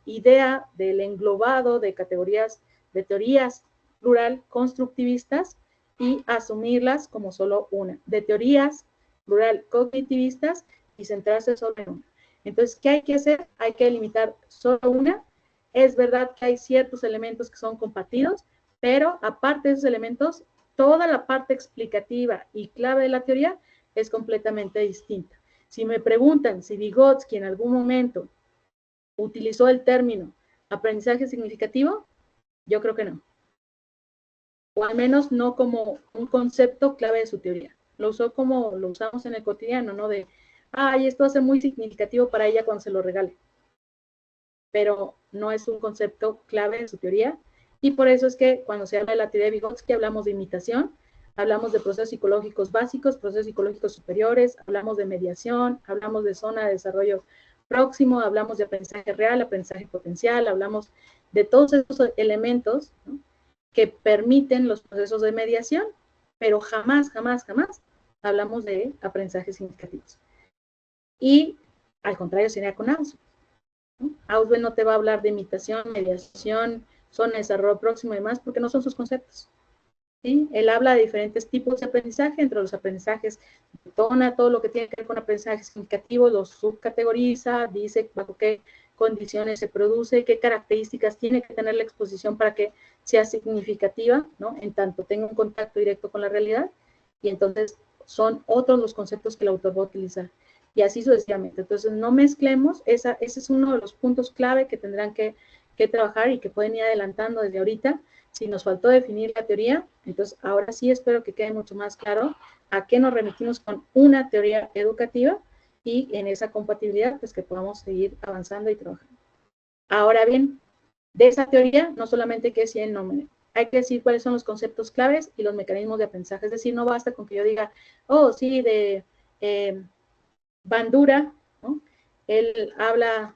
idea del englobado de categorías, de teorías plural constructivistas y asumirlas como solo una, de teorías plural cognitivistas y centrarse solo en una. Entonces, ¿qué hay que hacer? Hay que limitar solo una. Es verdad que hay ciertos elementos que son compartidos, pero aparte de esos elementos, toda la parte explicativa y clave de la teoría es completamente distinta. Si me preguntan si Vygotsky en algún momento utilizó el término aprendizaje significativo, yo creo que no. O al menos no como un concepto clave de su teoría. Lo usó como lo usamos en el cotidiano, ¿no? De, ay, esto va a ser muy significativo para ella cuando se lo regale. Pero no es un concepto clave de su teoría. Y por eso es que cuando se habla de la teoría de Vygotsky hablamos de imitación, hablamos de procesos psicológicos básicos, procesos psicológicos superiores, hablamos de mediación, hablamos de zona de desarrollo próximo, hablamos de aprendizaje real, aprendizaje potencial, hablamos de todos esos elementos, ¿no?, que permiten los procesos de mediación, pero jamás hablamos de aprendizajes significativos. Y al contrario sería con Ausubel, ¿no? Ausubel no te va a hablar de imitación, mediación, zona de desarrollo próximo y demás, porque no son sus conceptos. ¿Sí? Él habla de diferentes tipos de aprendizaje, entre los aprendizajes detona todo lo que tiene que ver con aprendizaje significativo, los subcategoriza, dice bajo qué condiciones se produce, qué características tiene que tener la exposición para que sea significativa, ¿no?, en tanto tenga un contacto directo con la realidad, y entonces son otros los conceptos que el autor va a utilizar, y así sucesivamente. Entonces no mezclemos, ese es uno de los puntos clave que tendrán que trabajar y que pueden ir adelantando desde ahorita. Si nos faltó definir la teoría, entonces ahora sí espero que quede mucho más claro a qué nos remitimos con una teoría educativa, y en esa compatibilidad pues que podamos seguir avanzando y trabajando. Ahora bien, de esa teoría no solamente que decir el nombre, hay que decir cuáles son los conceptos claves y los mecanismos de aprendizaje. Es decir, no basta con que yo diga, oh, sí, de Bandura, ¿no?, él habla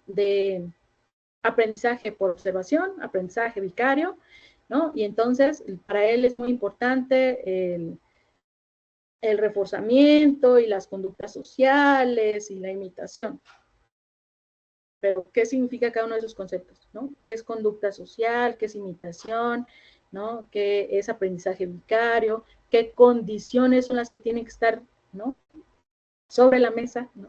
de aprendizaje por observación, aprendizaje vicario, ¿no? Y entonces para él es muy importante el reforzamiento y las conductas sociales y la imitación. Pero, ¿qué significa cada uno de esos conceptos, ¿no? ¿Qué es conducta social? ¿Qué es imitación? ¿No? ¿Qué es aprendizaje vicario? ¿Qué condiciones son las que tienen que estar, ¿no?, sobre la mesa, ¿no?,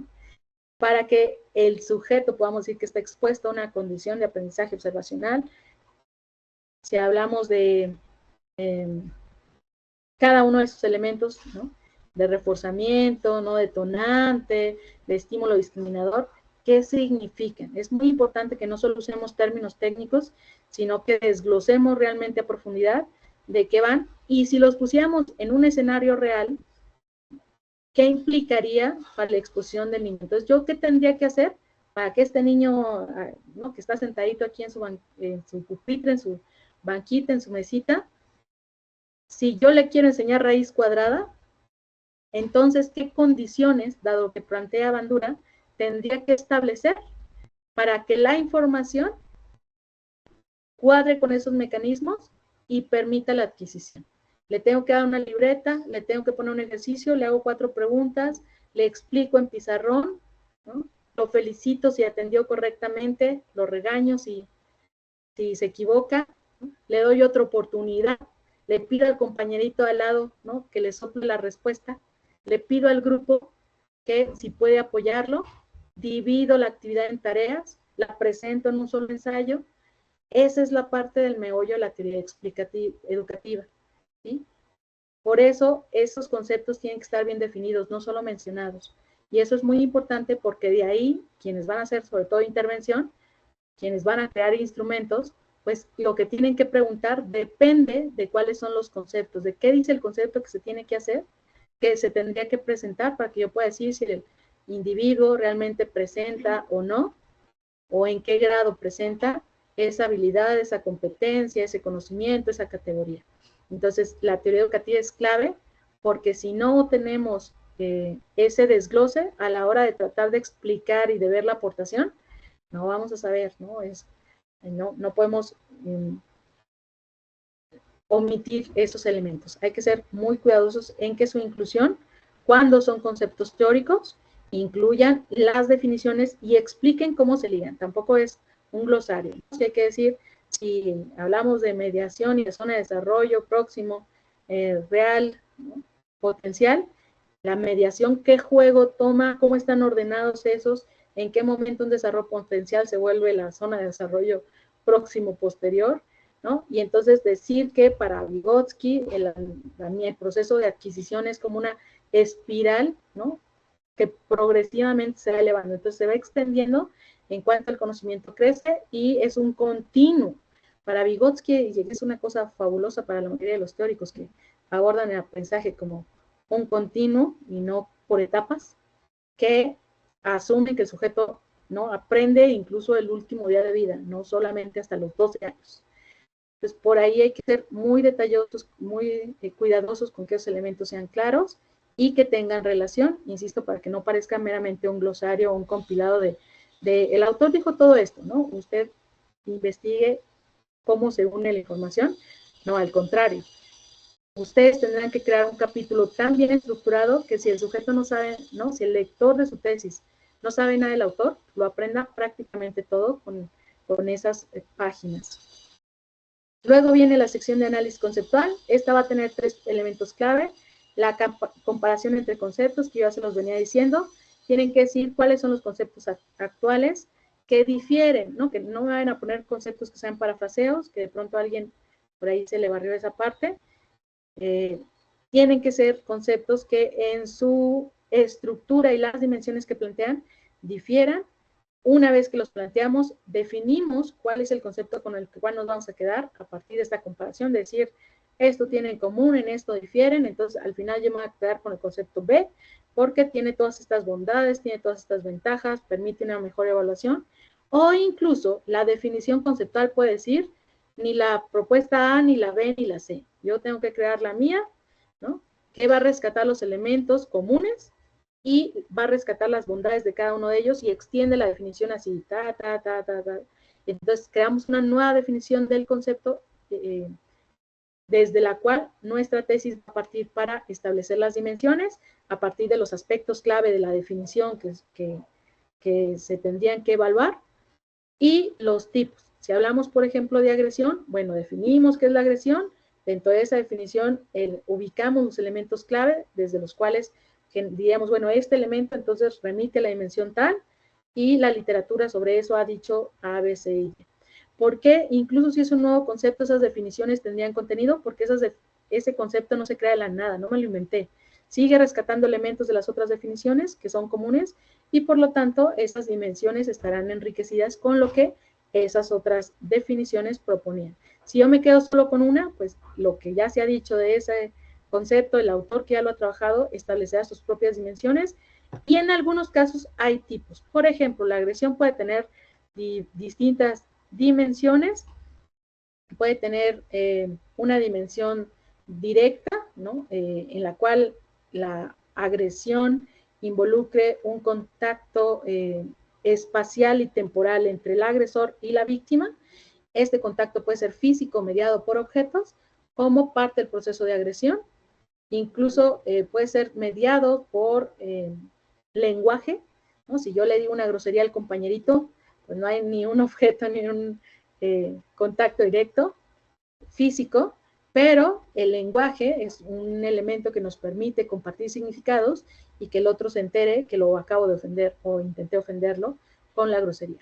para que el sujeto podamos decir que está expuesto a una condición de aprendizaje observacional? Si hablamos de cada uno de esos elementos, ¿no?, de reforzamiento, no detonante, de estímulo discriminador, ¿qué significan? Es muy importante que no solo usemos términos técnicos, sino que desglosemos realmente a profundidad de qué van, y si los pusiéramos en un escenario real, ¿qué implicaría para la exposición del niño? Entonces, ¿yo qué tendría que hacer? para que este niño, ¿no?, que está sentadito aquí en su pupitre, en su banquita, en su mesita, si yo le quiero enseñar raíz cuadrada, entonces, ¿qué condiciones, dado que plantea Bandura, tendría que establecer para que la información cuadre con esos mecanismos y permita la adquisición? Le tengo que dar una libreta, le tengo que poner un ejercicio, le hago 4 preguntas, le explico en pizarrón, ¿no?, lo felicito si atendió correctamente, lo regaño si se equivoca, ¿no?, le doy otra oportunidad, le pido al compañerito al lado, ¿no?, que le sople la respuesta, le pido al grupo que si puede apoyarlo, divido la actividad en tareas, la presento en un solo ensayo. Esa es la parte del meollo de la teoría educativa, ¿sí? Por eso, esos conceptos tienen que estar bien definidos, no solo mencionados. Y eso es muy importante porque de ahí, quienes van a hacer sobre todo intervención, quienes van a crear instrumentos, pues lo que tienen que preguntar depende de cuáles son los conceptos, de qué dice el concepto que se tiene que hacer, que se tendría que presentar para que yo pueda decir si el individuo realmente presenta o no, o en qué grado presenta esa habilidad, esa competencia, ese conocimiento, esa categoría. Entonces, la teoría educativa es clave porque si no tenemos ese desglose a la hora de tratar de explicar y de ver la aportación, no vamos a saber, ¿no? No podemos omitir esos elementos. Hay que ser muy cuidadosos en que su inclusión, cuando son conceptos teóricos, incluyan las definiciones y expliquen cómo se ligan. Tampoco es un glosario. Hay que decir, si hablamos de mediación y de zona de desarrollo próximo, real, ¿no?, potencial, la mediación, qué juego toma, cómo están ordenados esos, en qué momento un desarrollo potencial se vuelve la zona de desarrollo próximo posterior, ¿no? Y entonces decir que para Vygotsky el proceso de adquisición es como una espiral, ¿no?, que progresivamente se va elevando. Entonces se va extendiendo en cuanto el conocimiento crece y es un continuo. Para Vygotsky, y es una cosa fabulosa para la mayoría de los teóricos que abordan el aprendizaje como un continuo y no por etapas, que asumen que el sujeto, ¿no?, aprende incluso el último día de vida, no solamente hasta los 12 años. Entonces, por ahí hay que ser muy detallosos, muy cuidadosos con que esos elementos sean claros y que tengan relación, insisto, para que no parezca meramente un glosario o un compilado de el autor dijo todo esto, ¿no? Usted investigue cómo se une la información. No, al contrario. Ustedes tendrán que crear un capítulo tan bien estructurado que si el sujeto no sabe, ¿no?, si el lector de su tesis no sabe nada del autor, lo aprenda prácticamente todo con esas páginas. Luego viene la sección de análisis conceptual. Esta va a tener 3 elementos clave. La comparación entre conceptos, que yo ya se los venía diciendo. Tienen que decir cuáles son los conceptos actuales que difieren, ¿no?, que no vayan a poner conceptos que sean parafraseos, que de pronto a alguien por ahí se le barrió esa parte. Tienen que ser conceptos que en su estructura y las dimensiones que plantean difieran. Una vez que los planteamos, definimos cuál es el concepto con el cual nos vamos a quedar a partir de esta comparación, de decir, esto tiene en común, en esto difieren, entonces al final yo me voy a quedar con el concepto B, porque tiene todas estas bondades, tiene todas estas ventajas, permite una mejor evaluación, o incluso la definición conceptual puede decir, ni la propuesta A, ni la B, ni la C. Yo tengo que crear la mía, ¿no?, que va a rescatar los elementos comunes y va a rescatar las bondades de cada uno de ellos y extiende la definición así, Entonces, creamos una nueva definición del concepto desde la cual nuestra tesis va a partir para establecer las dimensiones a partir de los aspectos clave de la definición que se tendrían que evaluar y los tipos. Si hablamos, por ejemplo, de agresión, bueno, definimos qué es la agresión. Dentro de esa definición ubicamos los elementos clave desde los cuales diríamos, bueno, este elemento entonces remite a la dimensión tal y la literatura sobre eso ha dicho A, B, C y D. ¿Por qué? Incluso si es un nuevo concepto, esas definiciones tendrían contenido, porque ese concepto no se crea de la nada, no me lo inventé. Sigue rescatando elementos de las otras definiciones que son comunes y por lo tanto esas dimensiones estarán enriquecidas con lo que esas otras definiciones proponían. Si yo me quedo solo con una, pues lo que ya se ha dicho de ese concepto, el autor que ya lo ha trabajado establecerá sus propias dimensiones Y en algunos casos hay tipos. Por ejemplo, la agresión puede tener distintas dimensiones, puede tener una dimensión directa, ¿no? En la cual la agresión involucre un contacto espacial y temporal entre el agresor y la víctima. Este contacto puede ser físico, mediado por objetos, como parte del proceso de agresión. Incluso puede ser mediado por lenguaje, ¿no? Si yo le digo una grosería al compañerito, pues no hay ni un objeto ni un contacto directo físico, pero el lenguaje es un elemento que nos permite compartir significados y que el otro se entere que lo acabo de ofender o intenté ofenderlo con la grosería.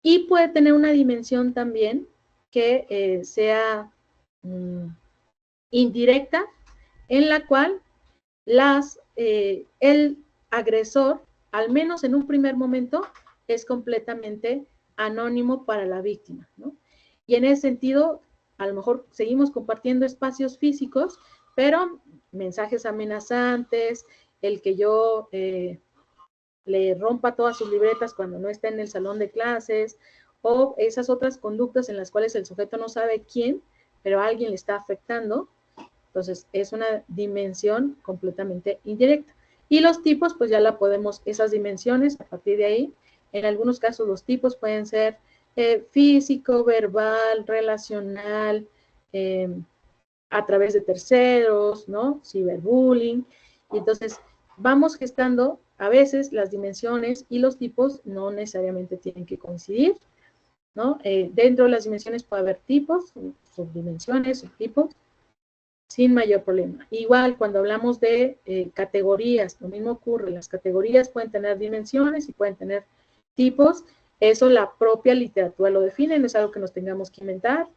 Y puede tener una dimensión también que sea indirecta, en la cual el agresor, al menos en un primer momento, es completamente anónimo para la víctima, ¿no? Y en ese sentido, a lo mejor seguimos compartiendo espacios físicos, pero mensajes amenazantes, el que yo le rompa todas sus libretas cuando no está en el salón de clases, o esas otras conductas en las cuales el sujeto no sabe quién, pero a alguien le está afectando. Entonces, es una dimensión completamente indirecta. Y los tipos, pues ya la podemos, esas dimensiones, a partir de ahí, en algunos casos los tipos pueden ser físico, verbal, relacional, a través de terceros, ¿no? Ciberbullying. Y entonces, vamos gestando, a veces las dimensiones y los tipos no necesariamente tienen que coincidir, ¿no? Dentro de las dimensiones puede haber tipos, subdimensiones, subtipos, sin mayor problema. Igual, cuando hablamos de categorías, lo mismo ocurre. Las categorías pueden tener dimensiones y pueden tener tipos. Eso la propia literatura lo define, no es algo que nos tengamos que inventar,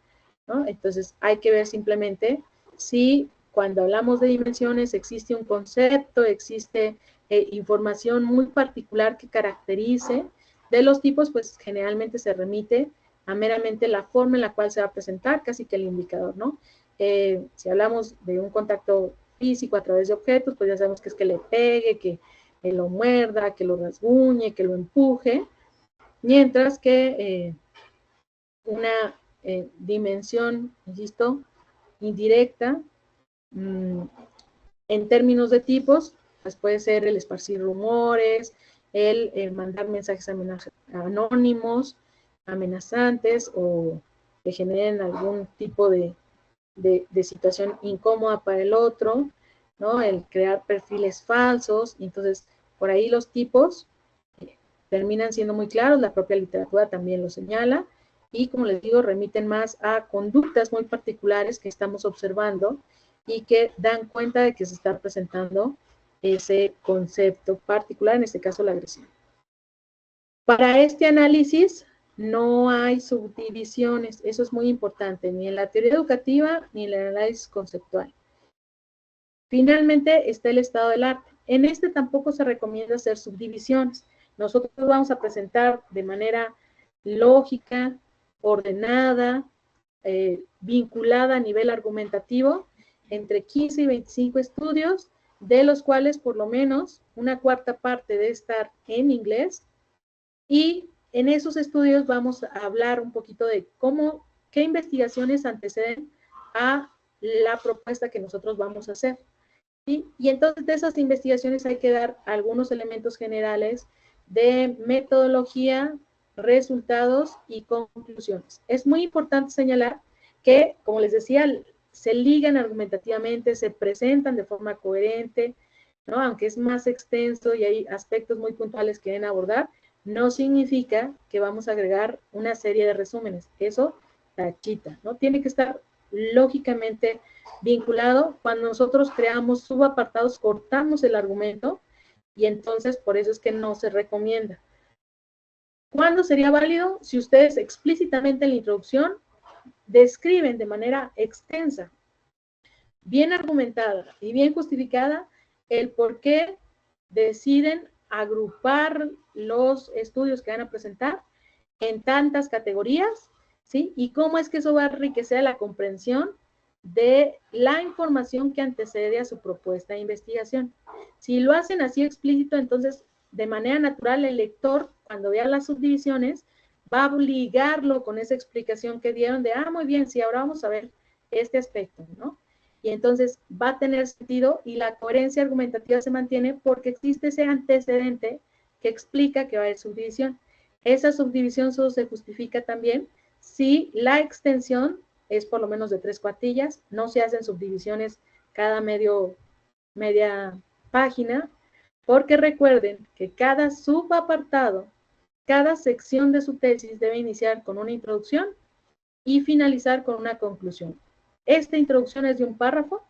¿no? Entonces, hay que ver simplemente si cuando hablamos de dimensiones existe un concepto, existe información muy particular que caracterice. De los tipos, pues generalmente se remite a meramente la forma en la cual se va a presentar, casi que el indicador, ¿no? Si hablamos de un contacto físico a través de objetos, pues ya sabemos que es que le pegue, que lo muerda, que lo rasguñe, que lo empuje, mientras que una dimensión, insisto, indirecta, en términos de tipos, pues puede ser el esparcir rumores, el mandar mensajes anónimos, amenazantes o que generen algún tipo de situación incómoda para el otro, ¿no? El crear perfiles falsos. Entonces, por ahí los tipos terminan siendo muy claros, la propia literatura también lo señala, y como les digo, remiten más a conductas muy particulares que estamos observando y que dan cuenta de que se está presentando ese concepto particular, en este caso la agresión. Para este análisis no hay subdivisiones, eso es muy importante, ni en la teoría educativa ni en el análisis conceptual. Finalmente está el estado del arte. En este tampoco se recomienda hacer subdivisiones. Nosotros vamos a presentar de manera lógica, ordenada, vinculada a nivel argumentativo, entre 15 y 25 estudios, de los cuales por lo menos una cuarta parte debe estar en inglés. Y en esos estudios vamos a hablar un poquito de qué investigaciones anteceden a la propuesta que nosotros vamos a hacer. ¿Sí? Y entonces de esas investigaciones hay que dar algunos elementos generales de metodología, resultados y conclusiones. Es muy importante señalar que, como les decía, se ligan argumentativamente, se presentan de forma coherente, ¿no? Aunque es más extenso y hay aspectos muy puntuales que deben abordar, no significa que vamos a agregar una serie de resúmenes. Eso tachita, ¿no? Tiene que estar lógicamente vinculado. Cuando nosotros creamos subapartados, cortamos el argumento y entonces por eso es que no se recomienda. ¿Cuándo sería válido? Si ustedes explícitamente en la introducción describen de manera extensa, bien argumentada y bien justificada el por qué deciden agrupar los estudios que van a presentar en tantas categorías, ¿sí? Y cómo es que eso va a enriquecer la comprensión de la información que antecede a su propuesta de investigación. Si lo hacen así explícito, entonces de manera natural el lector, cuando vea las subdivisiones, va a ligarlo con esa explicación que dieron de, muy bien, sí, ahora vamos a ver este aspecto, ¿no? Y entonces va a tener sentido y la coherencia argumentativa se mantiene porque existe ese antecedente que explica que va a haber subdivisión. Esa subdivisión solo se justifica también si la extensión es por lo menos de 3/4, no se hacen subdivisiones cada media página, porque recuerden que cada subapartado, cada sección de su tesis debe iniciar con una introducción y finalizar con una conclusión. Esta introducción es de un párrafo,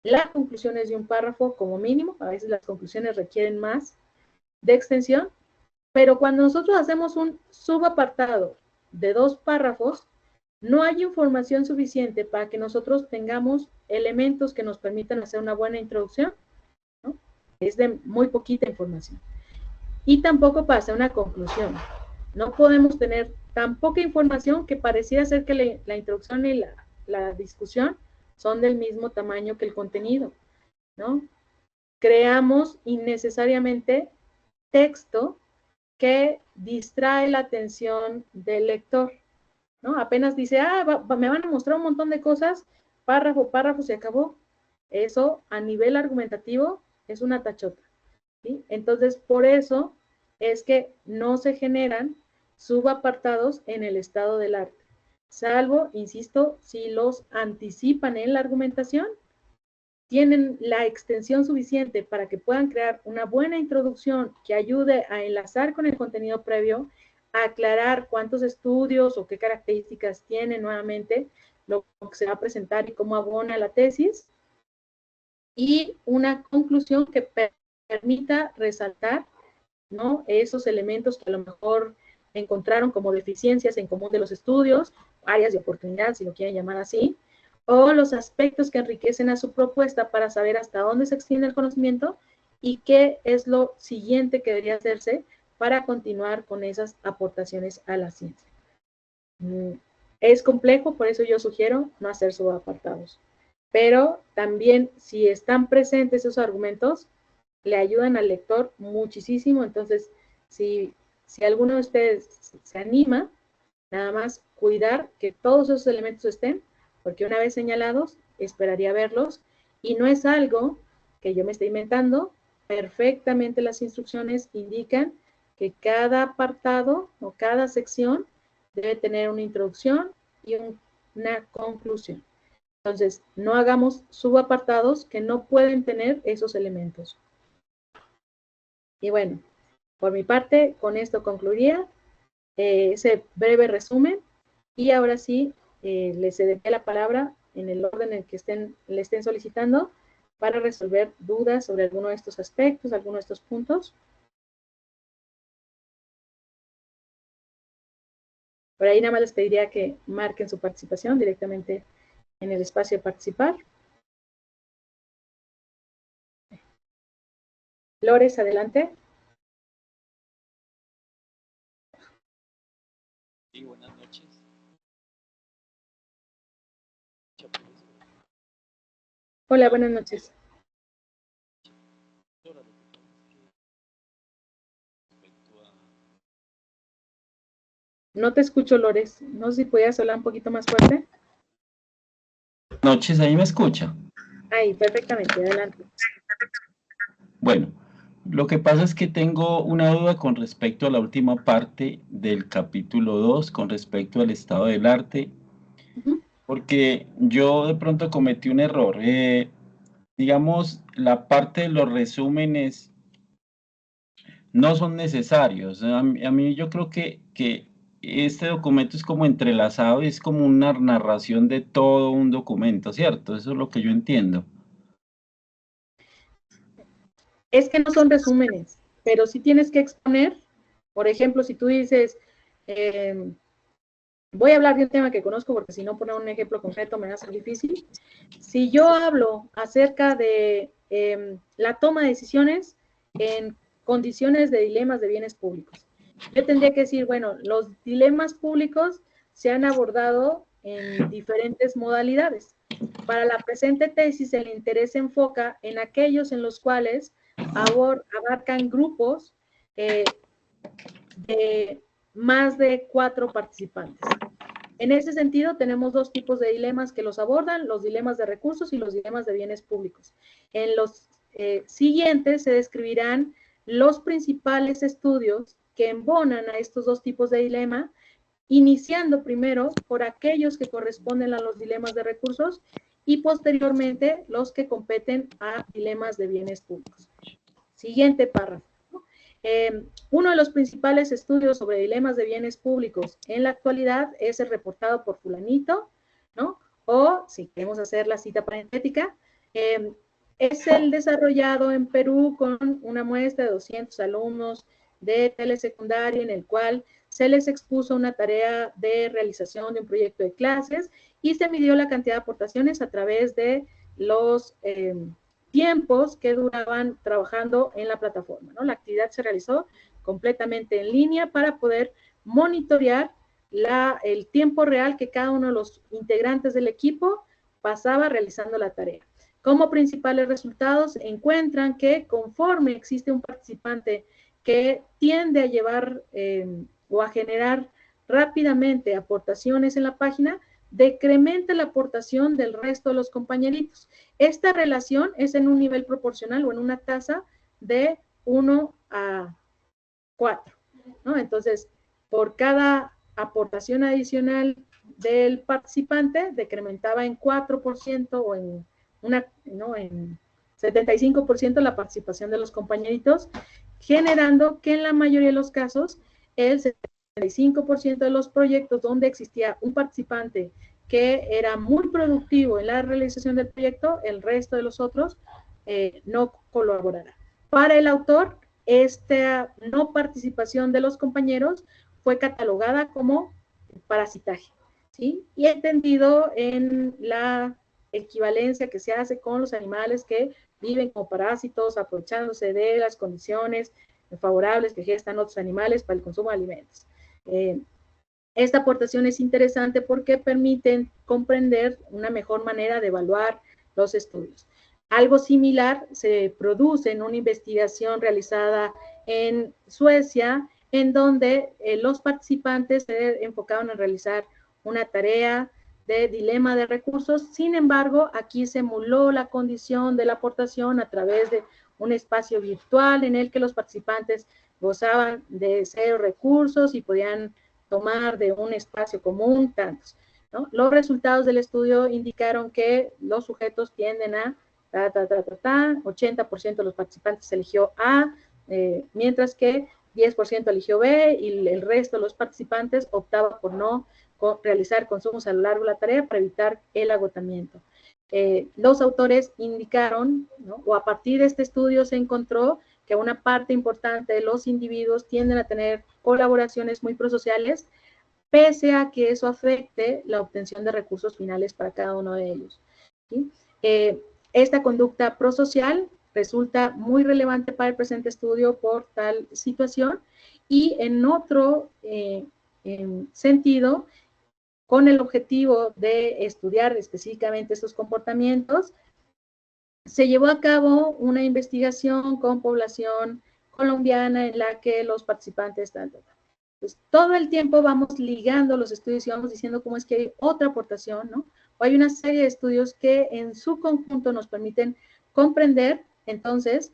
la conclusión es de un párrafo como mínimo, a veces las conclusiones requieren más de extensión, pero cuando nosotros hacemos un subapartado de 2 párrafos, no hay información suficiente para que nosotros tengamos elementos que nos permitan hacer una buena introducción, ¿no? Es de muy poquita información. Y tampoco para hacer una conclusión. No podemos tener tan poca información que pareciera ser que la introducción y la discusión son del mismo tamaño que el contenido, ¿no? Creamos innecesariamente texto que distrae la atención del lector, ¿no? Apenas dice, me van a mostrar un montón de cosas, párrafo, se acabó. Eso a nivel argumentativo es una tachota, ¿sí? Entonces, por eso es que no se generan subapartados en el estado del arte, salvo, insisto, si los anticipan en la argumentación, tienen la extensión suficiente para que puedan crear una buena introducción que ayude a enlazar con el contenido previo, a aclarar cuántos estudios o qué características tiene nuevamente lo que se va a presentar y cómo abona la tesis, y una conclusión que permita resaltar, ¿no?, esos elementos que a lo mejor encontraron como deficiencias en común de los estudios, áreas de oportunidad, si lo quieren llamar así, o los aspectos que enriquecen a su propuesta para saber hasta dónde se extiende el conocimiento y qué es lo siguiente que debería hacerse para continuar con esas aportaciones a la ciencia. Es complejo, por eso yo sugiero no hacer subapartados. Pero también, si están presentes esos argumentos, le ayudan al lector muchísimo. Entonces, si alguno de ustedes se anima, nada más cuidar que todos esos elementos estén, porque una vez señalados, esperaría verlos, y no es algo que yo me esté inventando. Perfectamente las instrucciones indican que cada apartado o cada sección debe tener una introducción y una conclusión. Entonces, no hagamos subapartados que no pueden tener esos elementos. Y bueno, por mi parte, con esto concluiría ese breve resumen, y ahora sí, les cederé la palabra en el orden en el que le estén solicitando para resolver dudas sobre alguno de estos aspectos, alguno de estos puntos. Por ahí nada más les pediría que marquen su participación directamente en el espacio de participar. Lores, adelante. Sí, buenas noches. Hola, buenas noches. No te escucho, Lores. No sé si podías hablar un poquito más fuerte. Buenas noches, ¿ahí me escucha? Ahí, perfectamente, adelante. Bueno, lo que pasa es que tengo una duda con respecto a la última parte del capítulo 2, con respecto al estado del arte, porque yo de pronto cometí un error. Digamos, la parte de los resúmenes no son necesarios. A mí yo creo que este documento es como entrelazado y es como una narración de todo un documento, ¿cierto? Eso es lo que yo entiendo. Es que no son resúmenes, pero sí tienes que exponer. Por ejemplo, si tú dices, voy a hablar de un tema que conozco, porque si no poner un ejemplo concreto me va a ser difícil. Si yo hablo acerca de la toma de decisiones en condiciones de dilemas de bienes públicos, yo tendría que decir, bueno, los dilemas públicos se han abordado en diferentes modalidades. Para la presente tesis, el interés se enfoca en aquellos en los cuales abarcan grupos de más de 4 participantes. En ese sentido, tenemos 2 tipos de dilemas que los abordan, los dilemas de recursos y los dilemas de bienes públicos. En los siguientes se describirán los principales estudios que embonan a estos 2 tipos de dilema, iniciando primero por aquellos que corresponden a los dilemas de recursos y posteriormente los que competen a dilemas de bienes públicos. Siguiente párrafo. Uno de los principales estudios sobre dilemas de bienes públicos en la actualidad es el reportado por fulanito, ¿no? O, si queremos hacer la cita parentética, es el desarrollado en Perú con una muestra de 200 alumnos de telesecundaria, en el cual se les expuso una tarea de realización de un proyecto de clases y se midió la cantidad de aportaciones a través de los tiempos que duraban trabajando en la plataforma, ¿no? La actividad se realizó completamente en línea para poder monitorear el tiempo real que cada uno de los integrantes del equipo pasaba realizando la tarea. Como principales resultados encuentran que conforme existe un participante que tiende a llevar o a generar rápidamente aportaciones en la página, decrementa la aportación del resto de los compañeritos. Esta relación es en un nivel proporcional o en una tasa de 1 a 4, ¿no? Entonces, por cada aportación adicional del participante, decrementaba en 4% o en 75% la participación de los compañeritos, generando que en la mayoría de los casos el 75% de los proyectos donde existía un participante que era muy productivo en la realización del proyecto, el resto de los otros no colaborará. Para el autor, esta no participación de los compañeros fue catalogada como parasitaje, ¿sí? Y entendido en la equivalencia que se hace con los animales que viven como parásitos, aprovechándose de las condiciones favorables que gestan otros animales para el consumo de alimentos. Esta aportación es interesante porque permiten comprender una mejor manera de evaluar los estudios. Algo similar se produce en una investigación realizada en Suecia, en donde los participantes se enfocaron en realizar una tarea de dilema de recursos. Sin embargo, aquí se emuló la condición de la aportación a través de un espacio virtual en el que los participantes gozaban de 0 recursos y podían tomar de un espacio común tantos, ¿no? Los resultados del estudio indicaron que los sujetos tienden a 80% de los participantes eligió A, mientras que 10% eligió B y el resto de los participantes optaba por no realizar consumos a lo largo de la tarea para evitar el agotamiento. Los autores indicaron, ¿no? O a partir de este estudio se encontró que una parte importante de los individuos tienden a tener colaboraciones muy prosociales, pese a que eso afecte la obtención de recursos finales para cada uno de ellos, ¿sí? Esta conducta prosocial resulta muy relevante para el presente estudio por tal situación, y en otro sentido, con el objetivo de estudiar específicamente estos comportamientos, se llevó a cabo una investigación con población colombiana en la que los participantes pues todo el tiempo vamos ligando los estudios y vamos diciendo cómo es que hay otra aportación, ¿no? O hay una serie de estudios que en su conjunto nos permiten comprender, entonces,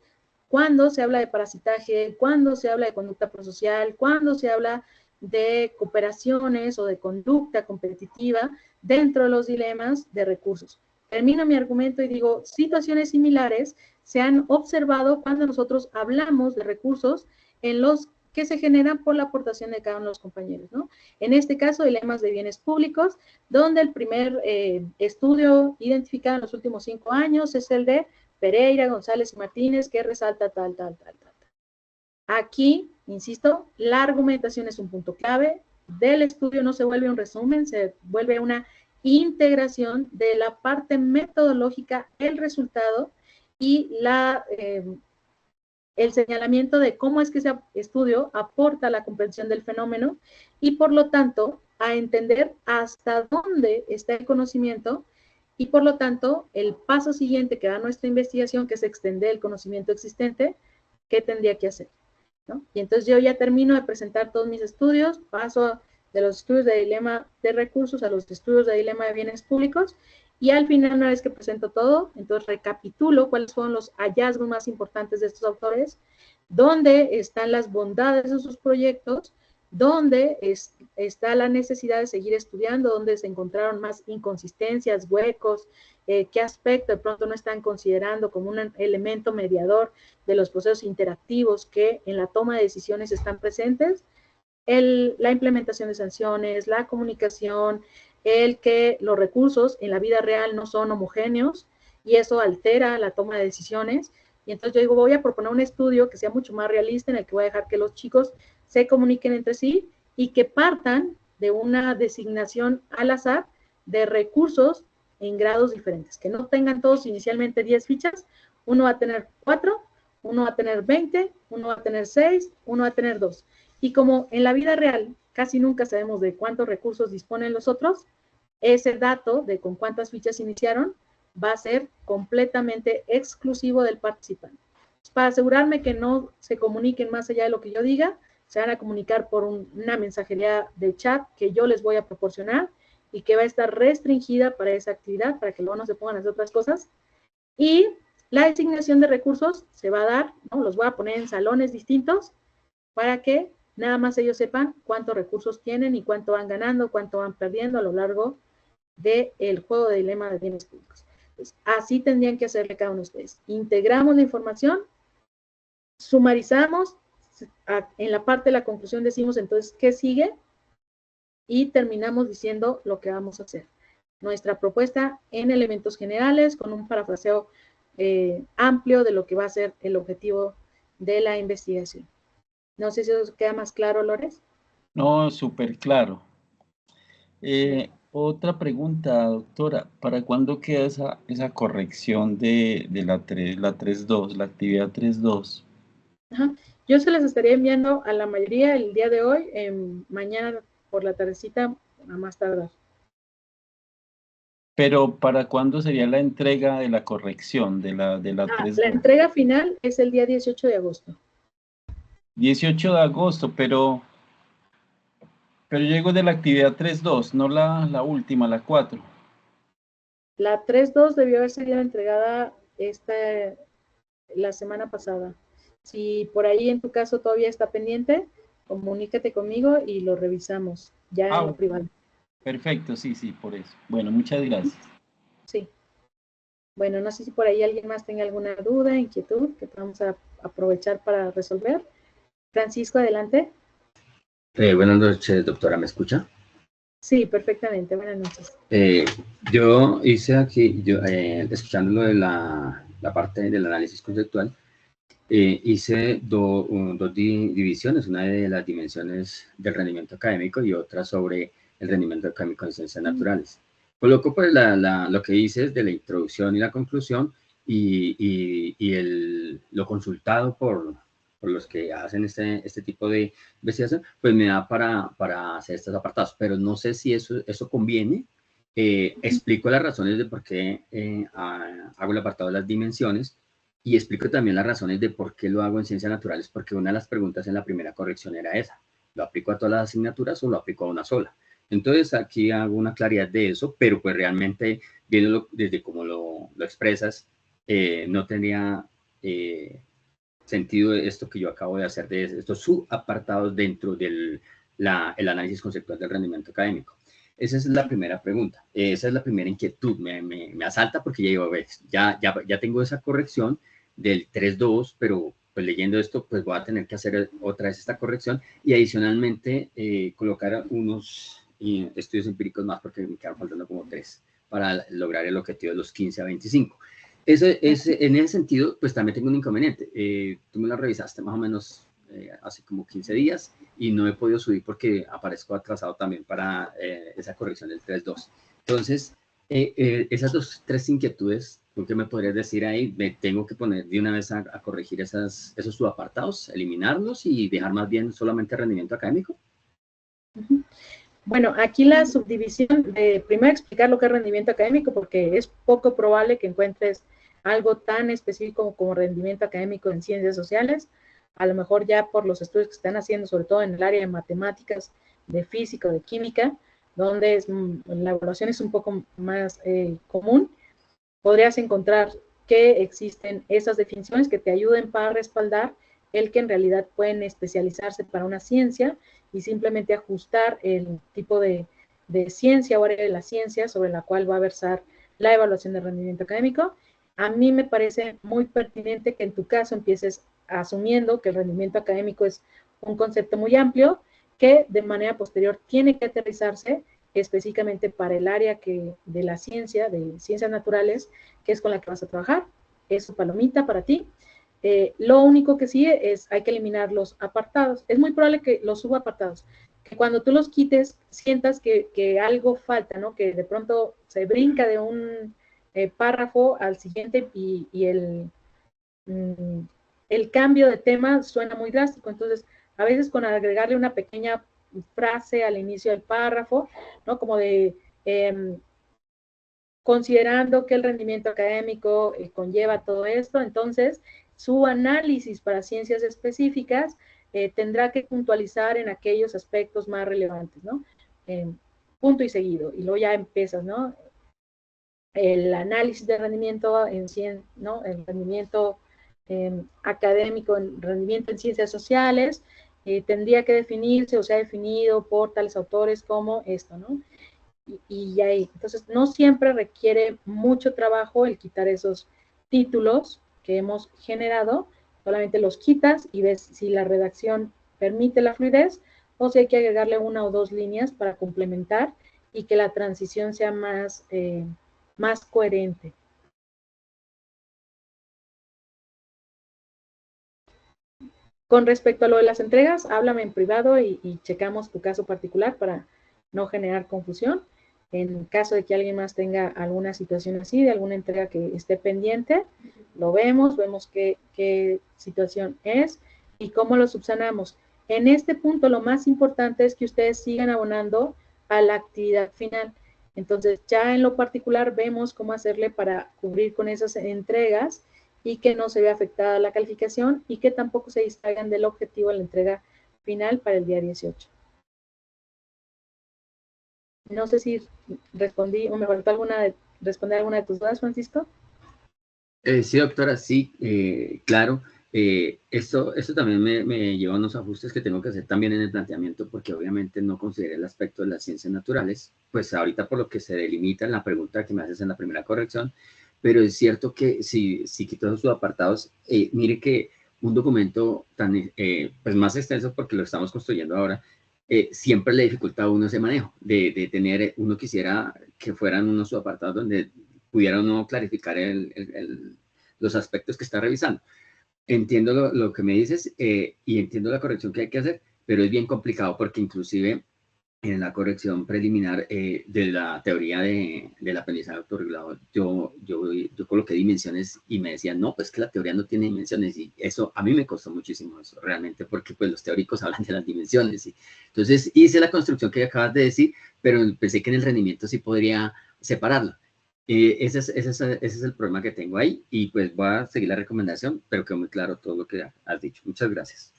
cuando se habla de parasitaje, cuando se habla de conducta prosocial, cuando se habla de cooperaciones o de conducta competitiva dentro de los dilemas de recursos. Termino mi argumento y digo, situaciones similares se han observado cuando nosotros hablamos de recursos en los que se generan por la aportación de cada uno de los compañeros, ¿no? En este caso, dilemas de bienes públicos, donde el primer estudio identificado en los últimos 5 años es el de Pereira, González y Martínez, que resalta tal. Aquí, insisto, la argumentación es un punto clave. Del estudio no se vuelve un resumen, se vuelve una integración de la parte metodológica, el resultado y el señalamiento de cómo es que ese estudio aporta a la comprensión del fenómeno y, por lo tanto, a entender hasta dónde está el conocimiento y por lo tanto, el paso siguiente que da nuestra investigación, que es extender el conocimiento existente, ¿qué tendría que hacer? ¿No? Y entonces yo ya termino de presentar todos mis estudios, paso de los estudios de dilema de recursos a los estudios de dilema de bienes públicos, y al final, una vez que presento todo, entonces recapitulo cuáles fueron los hallazgos más importantes de estos autores, dónde están las bondades de sus proyectos, dónde está la necesidad de seguir estudiando, dónde se encontraron más inconsistencias, huecos, qué aspecto de pronto no están considerando como un elemento mediador de los procesos interactivos que en la toma de decisiones están presentes, la implementación de sanciones, la comunicación, el que los recursos en la vida real no son homogéneos y eso altera la toma de decisiones. Y entonces yo digo, voy a proponer un estudio que sea mucho más realista, en el que voy a dejar que los chicos se comuniquen entre sí y que partan de una designación al azar de recursos en grados diferentes, que no tengan todos inicialmente 10 fichas, uno va a tener 4, uno va a tener 20, uno va a tener 6, uno va a tener 2. Y como en la vida real casi nunca sabemos de cuántos recursos disponen los otros, ese dato de con cuántas fichas iniciaron va a ser completamente exclusivo del participante. Para asegurarme que no se comuniquen más allá de lo que yo diga, se van a comunicar por una mensajería de chat que yo les voy a proporcionar y que va a estar restringida para esa actividad, para que luego no se pongan a hacer otras cosas. Y la designación de recursos se va a dar, ¿no? Los voy a poner en salones distintos para que nada más ellos sepan cuántos recursos tienen y cuánto van ganando, cuánto van perdiendo a lo largo del juego de dilema de bienes públicos. Pues así tendrían que hacerle cada uno de ustedes. Integramos la información, sumarizamos, en la parte de la conclusión decimos entonces qué sigue y terminamos diciendo lo que vamos a hacer. Nuestra propuesta en elementos generales con un parafraseo amplio de lo que va a ser el objetivo de la investigación. No sé si eso queda más claro, Lores. No, súper claro. Otra pregunta, doctora, ¿para cuándo queda esa corrección de la 3.2, la actividad 3.2? Ajá. Yo se las estaría enviando a la mayoría el día de hoy, mañana por la tardecita, a más tardar. Pero ¿para cuándo sería la entrega de la corrección de la 3.2? La entrega final es el día 18 de agosto. 18 de agosto, pero yo digo de la actividad 3.2, no la última, la 4. La 3.2 debió haber sido entregada la semana pasada. Si por ahí en tu caso todavía está pendiente, comunícate conmigo y lo revisamos ya en lo privado. Perfecto, sí, por eso. Bueno, muchas gracias. Sí. Bueno, no sé si por ahí alguien más tenga alguna duda, inquietud que vamos a aprovechar para resolver. Francisco, adelante. Buenas noches, doctora, ¿me escucha? Sí, perfectamente. Buenas noches. Yo hice aquí, escuchando lo de la parte del análisis conceptual, hice dos divisiones, una de las dimensiones del rendimiento académico y otra sobre el rendimiento académico en ciencias naturales. Coloco pues lo que hice es de la introducción y la conclusión y lo consultado por los que hacen este tipo de investigación, pues me da para hacer estos apartados, pero no sé si eso conviene. Explico las razones de por qué hago el apartado de las dimensiones y explico también las razones de por qué lo hago en ciencias naturales, porque una de las preguntas en la primera corrección era esa: ¿lo aplico a todas las asignaturas o lo aplico a una sola? Entonces aquí hago una claridad de eso, pero pues realmente, viéndolo desde cómo lo expresas, no tenía sentido esto que yo acabo de hacer, de estos subapartados dentro del el análisis conceptual del rendimiento académico. Esa es la primera pregunta, esa es la primera inquietud, me asalta porque ya digo, ya tengo esa corrección del 3.2, pero pues leyendo esto, pues voy a tener que hacer otra vez esta corrección y adicionalmente colocar unos estudios empíricos más, porque me quedan faltando como 3 para lograr el objetivo de los 15 a 25. En ese sentido, pues también tengo un inconveniente. Tú me lo revisaste más o menos hace como 15 días y no he podido subir porque aparezco atrasado también para esa corrección del 3.2. Entonces, esas tres inquietudes, ¿tú qué me podrías decir ahí? Me tengo que poner de una vez a corregir esos subapartados, eliminarlos y dejar más bien solamente rendimiento académico. Bueno, aquí la subdivisión de primero explicar lo que es rendimiento académico, porque es poco probable que encuentres algo tan específico como rendimiento académico en ciencias sociales. A lo mejor ya por los estudios que están haciendo, sobre todo en el área de matemáticas, de física, de química, donde la evaluación es un poco más común, podrías encontrar que existen esas definiciones que te ayuden para respaldar el que en realidad pueden especializarse para una ciencia y simplemente ajustar el tipo de ciencia o área de la ciencia sobre la cual va a versar la evaluación de rendimiento académico. A mí me parece muy pertinente que en tu caso empieces asumiendo que el rendimiento académico es un concepto muy amplio que de manera posterior tiene que aterrizarse específicamente para el área de la ciencia, de ciencias naturales, que es con la que vas a trabajar. Es su palomita para ti. Lo único que sí es, hay que eliminar los apartados. Es muy probable que los subapartados, que cuando tú los quites, sientas que algo falta, ¿no? Que de pronto se brinca de un párrafo al siguiente y el cambio de tema suena muy drástico. Entonces, a veces con agregarle una pequeña frase al inicio del párrafo, ¿no? Como de considerando que el rendimiento académico conlleva todo esto, entonces su análisis para ciencias específicas tendrá que puntualizar en aquellos aspectos más relevantes, ¿no? Punto y seguido, y luego ya empiezas, ¿no? El análisis de rendimiento ¿no? El rendimiento académico, el rendimiento en ciencias sociales, tendría que definirse o se ha definido por tales autores como esto, ¿no? Y ahí, entonces no siempre requiere mucho trabajo el quitar esos títulos que hemos generado, solamente los quitas y ves si la redacción permite la fluidez o si hay que agregarle una o dos líneas para complementar y que la transición sea más coherente. Con respecto a lo de las entregas, háblame en privado y checamos tu caso particular para no generar confusión. En caso de que alguien más tenga alguna situación así, de alguna entrega que esté pendiente, lo vemos qué situación es y cómo lo subsanamos. En este punto, lo más importante es que ustedes sigan abonando a la actividad final. Entonces, ya en lo particular, vemos cómo hacerle para cubrir con esas entregas y que no se vea afectada la calificación y que tampoco se distraigan del objetivo de la entrega final para el día 18. No sé si respondí o me faltó responder alguna de tus dudas, Francisco. Sí, doctora, sí, claro. Esto también me lleva a unos ajustes que tengo que hacer también en el planteamiento, porque obviamente no consideré el aspecto de las ciencias naturales, pues ahorita por lo que se delimita en la pregunta que me haces en la primera corrección, pero es cierto que si quito esos subapartados, mire que un documento tan pues más extenso, porque lo estamos construyendo ahora, siempre le dificulta a uno ese manejo, de tener, uno quisiera que fueran unos subapartados donde pudiera uno clarificar los aspectos que está revisando. Entiendo lo que me dices y entiendo la corrección que hay que hacer, pero es bien complicado porque inclusive en la corrección preliminar de la teoría del aprendizaje autorregulado, yo coloqué dimensiones y me decían, no, pues que la teoría no tiene dimensiones, y eso a mí me costó muchísimo eso realmente, porque pues los teóricos hablan de las dimensiones, y entonces hice la construcción que acabas de decir, pero pensé que en el rendimiento sí podría separarlo. Ese es el problema que tengo ahí, y pues voy a seguir la recomendación, pero quedó muy claro todo lo que has dicho. Muchas gracias.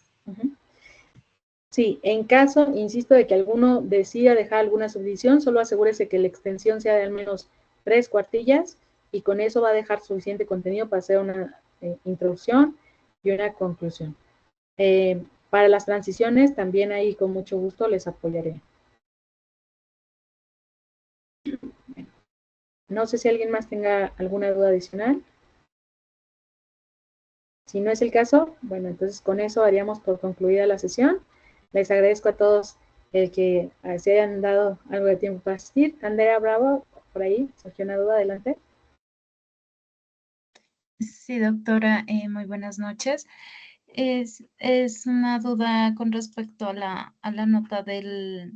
Sí, en caso, insisto, de que alguno decida dejar alguna subdivisión, solo asegúrese que la extensión sea de al menos 3 cuartillas y con eso va a dejar suficiente contenido para hacer una introducción y una conclusión. Para las transiciones, también ahí con mucho gusto les apoyaré. No sé si alguien más tenga alguna duda adicional. Si no es el caso, bueno, entonces con eso haríamos por concluida la sesión. Les agradezco a todos el que se hayan dado algo de tiempo para asistir. Andrea Bravo, por ahí, surgió una duda, adelante. Sí, doctora, muy buenas noches. Es una duda con respecto a la nota del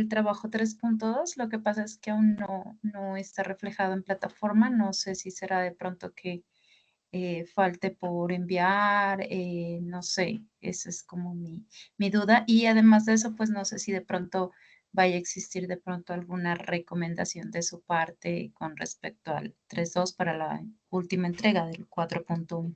trabajo 3.2. Lo que pasa es que aún no está reflejado en plataforma. No sé si será de pronto que falte por enviar, no sé, esa es como mi duda. Y además de eso, pues no sé si de pronto vaya a existir de pronto alguna recomendación de su parte con respecto al 3.2 para la última entrega del 4.1.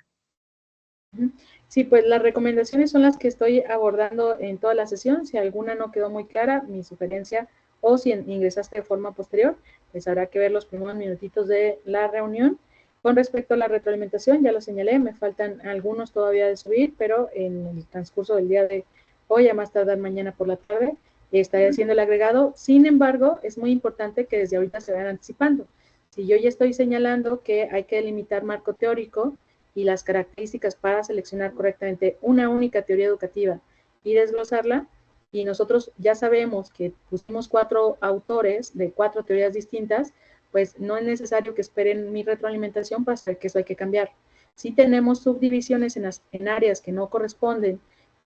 Sí, pues las recomendaciones son las que estoy abordando en toda la sesión. Si alguna no quedó muy clara, mi sugerencia, o si ingresaste de forma posterior, pues habrá que ver los primeros minutitos de la reunión. Con respecto a la retroalimentación, ya lo señalé, me faltan algunos todavía de subir, pero en el transcurso del día de hoy, a más tardar mañana por la tarde, estaré haciendo el agregado. Sin embargo, es muy importante que desde ahorita se vayan anticipando. Si yo ya estoy señalando que hay que delimitar marco teórico y las características para seleccionar correctamente una única teoría educativa y desglosarla, y nosotros ya sabemos que pusimos 4 autores de 4 teorías distintas, pues no es necesario que esperen mi retroalimentación para saber que eso hay que cambiar. Si tenemos subdivisiones en áreas que no corresponden,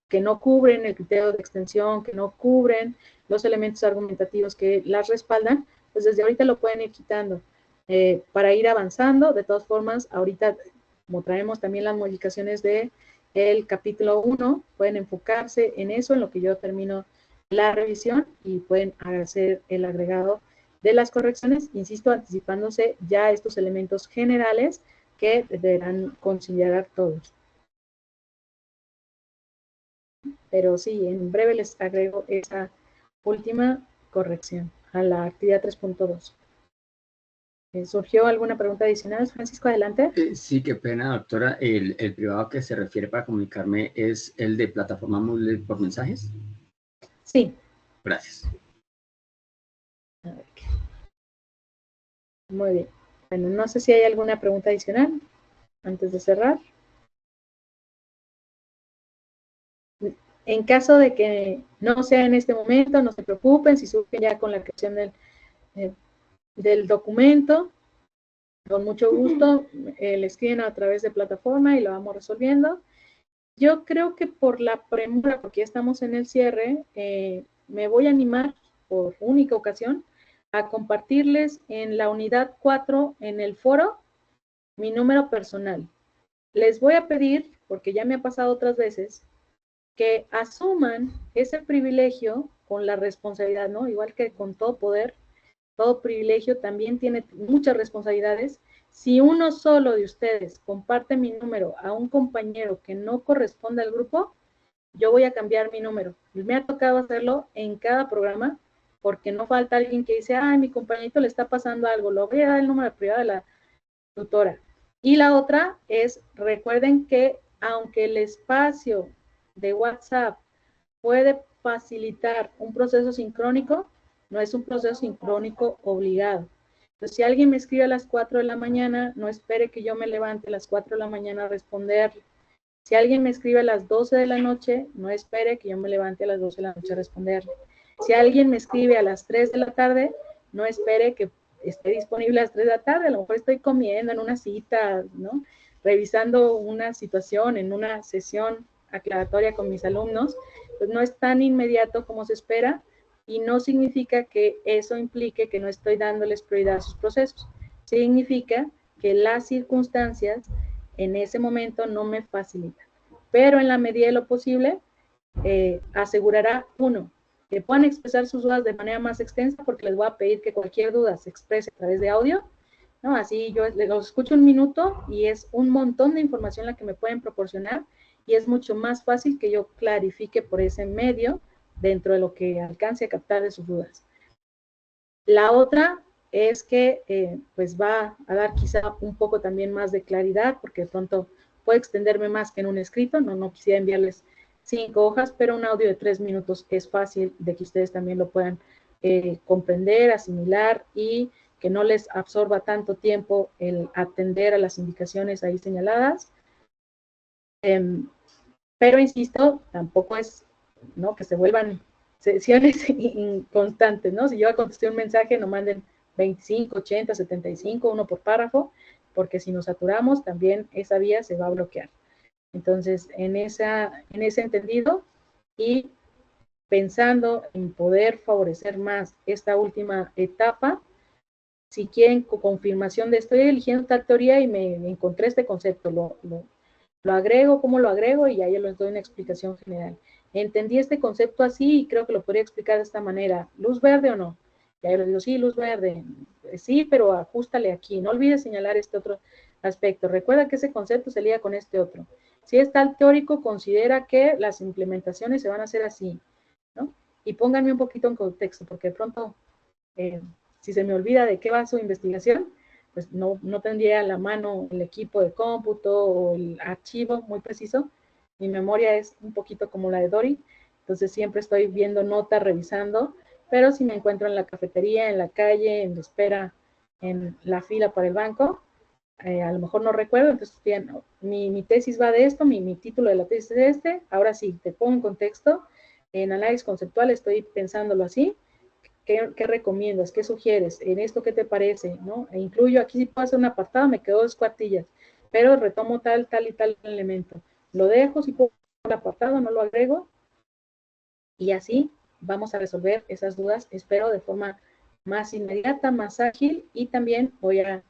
que no cubren el criterio de extensión, que no cubren los elementos argumentativos que las respaldan, pues desde ahorita lo pueden ir quitando. Para ir avanzando, de todas formas, ahorita, como traemos también las modificaciones del capítulo 1, pueden enfocarse en eso, en lo que yo termino la revisión, y pueden hacer el agregado de las correcciones, insisto, anticipándose ya estos elementos generales que deberán considerar todos. Pero sí, en breve les agrego esa última corrección a la actividad 3.2. ¿Surgió alguna pregunta adicional? Francisco, adelante. Sí, qué pena, doctora. ¿El privado que se refiere para comunicarme es el de plataforma móvil por mensajes? Sí. Gracias. A ver. Muy bien. Bueno, no sé si hay alguna pregunta adicional antes de cerrar. En caso de que no sea en este momento, no se preocupen, si surge ya con la creación del documento, con mucho gusto, le escriben a través de plataforma y lo vamos resolviendo. Yo creo que por la premura, porque ya estamos en el cierre, me voy a animar por única ocasión a compartirles en la unidad 4 en el foro mi número personal. Les voy a pedir, porque ya me ha pasado otras veces, que asuman ese privilegio con la responsabilidad, ¿no? Igual que con todo poder, todo privilegio también tiene muchas responsabilidades. Si uno solo de ustedes comparte mi número a un compañero que no corresponde al grupo, yo voy a cambiar mi número. Me ha tocado hacerlo en cada programa, porque no falta alguien que dice, ay, mi compañerito le está pasando algo, lo voy a dar el número privado de la tutora. Y la otra es, recuerden que aunque el espacio de WhatsApp puede facilitar un proceso sincrónico, no es un proceso sincrónico obligado. Entonces, si alguien me escribe a las 4 de la mañana, no espere que yo me levante a las 4 de la mañana a responder. Si alguien me escribe a las 12 de la noche, no espere que yo me levante a las 12 de la noche a responder. Si alguien me escribe a las 3 de la tarde, no espere que esté disponible a las 3 de la tarde. A lo mejor estoy comiendo en una cita, ¿no? Revisando una situación en una sesión aclaratoria con mis alumnos. Pues no es tan inmediato como se espera, y no significa que eso implique que no estoy dándoles prioridad a sus procesos. Significa que las circunstancias en ese momento no me facilitan. Pero en la medida de lo posible, asegurará, uno, que puedan expresar sus dudas de manera más extensa, porque les voy a pedir que cualquier duda se exprese a través de audio, ¿no? Así yo los escucho un minuto y es un montón de información la que me pueden proporcionar, y es mucho más fácil que yo clarifique por ese medio dentro de lo que alcance a captar de sus dudas. La otra es que pues va a dar quizá un poco también más de claridad, porque de pronto puede extenderme más que en un escrito. No quisiera enviarles 5 hojas, pero un audio de 3 minutos es fácil de que ustedes también lo puedan comprender, asimilar, y que no les absorba tanto tiempo el atender a las indicaciones ahí señaladas. Pero insisto, tampoco es, ¿no?, que se vuelvan sesiones inconstantes, ¿no? Si yo contesté un mensaje, no manden 25, 80, 75, uno por párrafo, porque si nos saturamos, también esa vía se va a bloquear. Entonces, en ese entendido, y pensando en poder favorecer más esta última etapa, si quieren confirmación de estoy eligiendo tal teoría y me encontré este concepto, lo agrego, cómo lo agrego, y ya yo les doy una explicación general. entendí este concepto así y creo que lo podría explicar de esta manera, ¿luz verde o no? Y ahí les digo, sí, luz verde, sí, pero ajústale aquí, no olvides señalar este otro aspecto, recuerda que ese concepto se liga con este otro. Si es tal teórico, considera que las implementaciones se van a hacer así, ¿no? Y pónganme un poquito en contexto, porque de pronto, si se me olvida de qué va su investigación, pues no tendría a la mano el equipo de cómputo o el archivo muy preciso. Mi memoria es un poquito como la de Dori, entonces siempre estoy viendo notas, revisando, pero si me encuentro en la cafetería, en la calle, en la espera, en la fila para el banco, a lo mejor no recuerdo, entonces bien, mi tesis va de esto, mi título de la tesis es este, ahora sí, te pongo en contexto, en análisis conceptual estoy pensándolo así, ¿qué recomiendas? ¿Qué sugieres? ¿En esto qué te parece? ¿No? E incluyo, aquí si puedo hacer un apartado, me quedo 2 cuartillas, pero retomo tal y tal elemento. Lo dejo, si puedo el apartado, no lo agrego, y así vamos a resolver esas dudas, espero, de forma más inmediata, más ágil, y también voy a,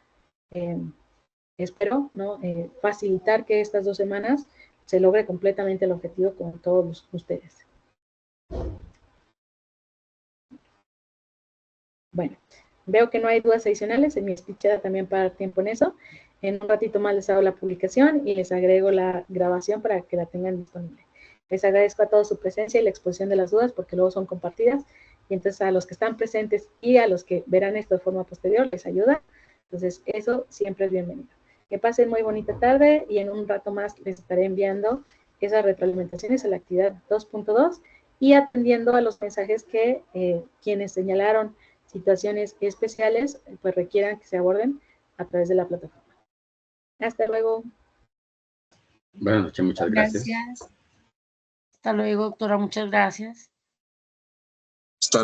espero, ¿no? Facilitar que estas 2 semanas se logre completamente el objetivo con todos ustedes. Bueno, veo que no hay dudas adicionales, en mi speech también para dar tiempo en eso. En un ratito más les hago la publicación y les agrego la grabación para que la tengan disponible. Les agradezco a todos su presencia y la exposición de las dudas porque luego son compartidas y entonces a los que están presentes y a los que verán esto de forma posterior les ayuda. Entonces eso siempre es bienvenido. Que pasen muy bonita tarde y en un rato más les estaré enviando esas retroalimentaciones a la actividad 2.2 y atendiendo a los mensajes que quienes señalaron situaciones especiales, pues requieran que se aborden a través de la plataforma. Hasta luego. Buenas noches, muchas gracias. Hasta luego, doctora, muchas gracias.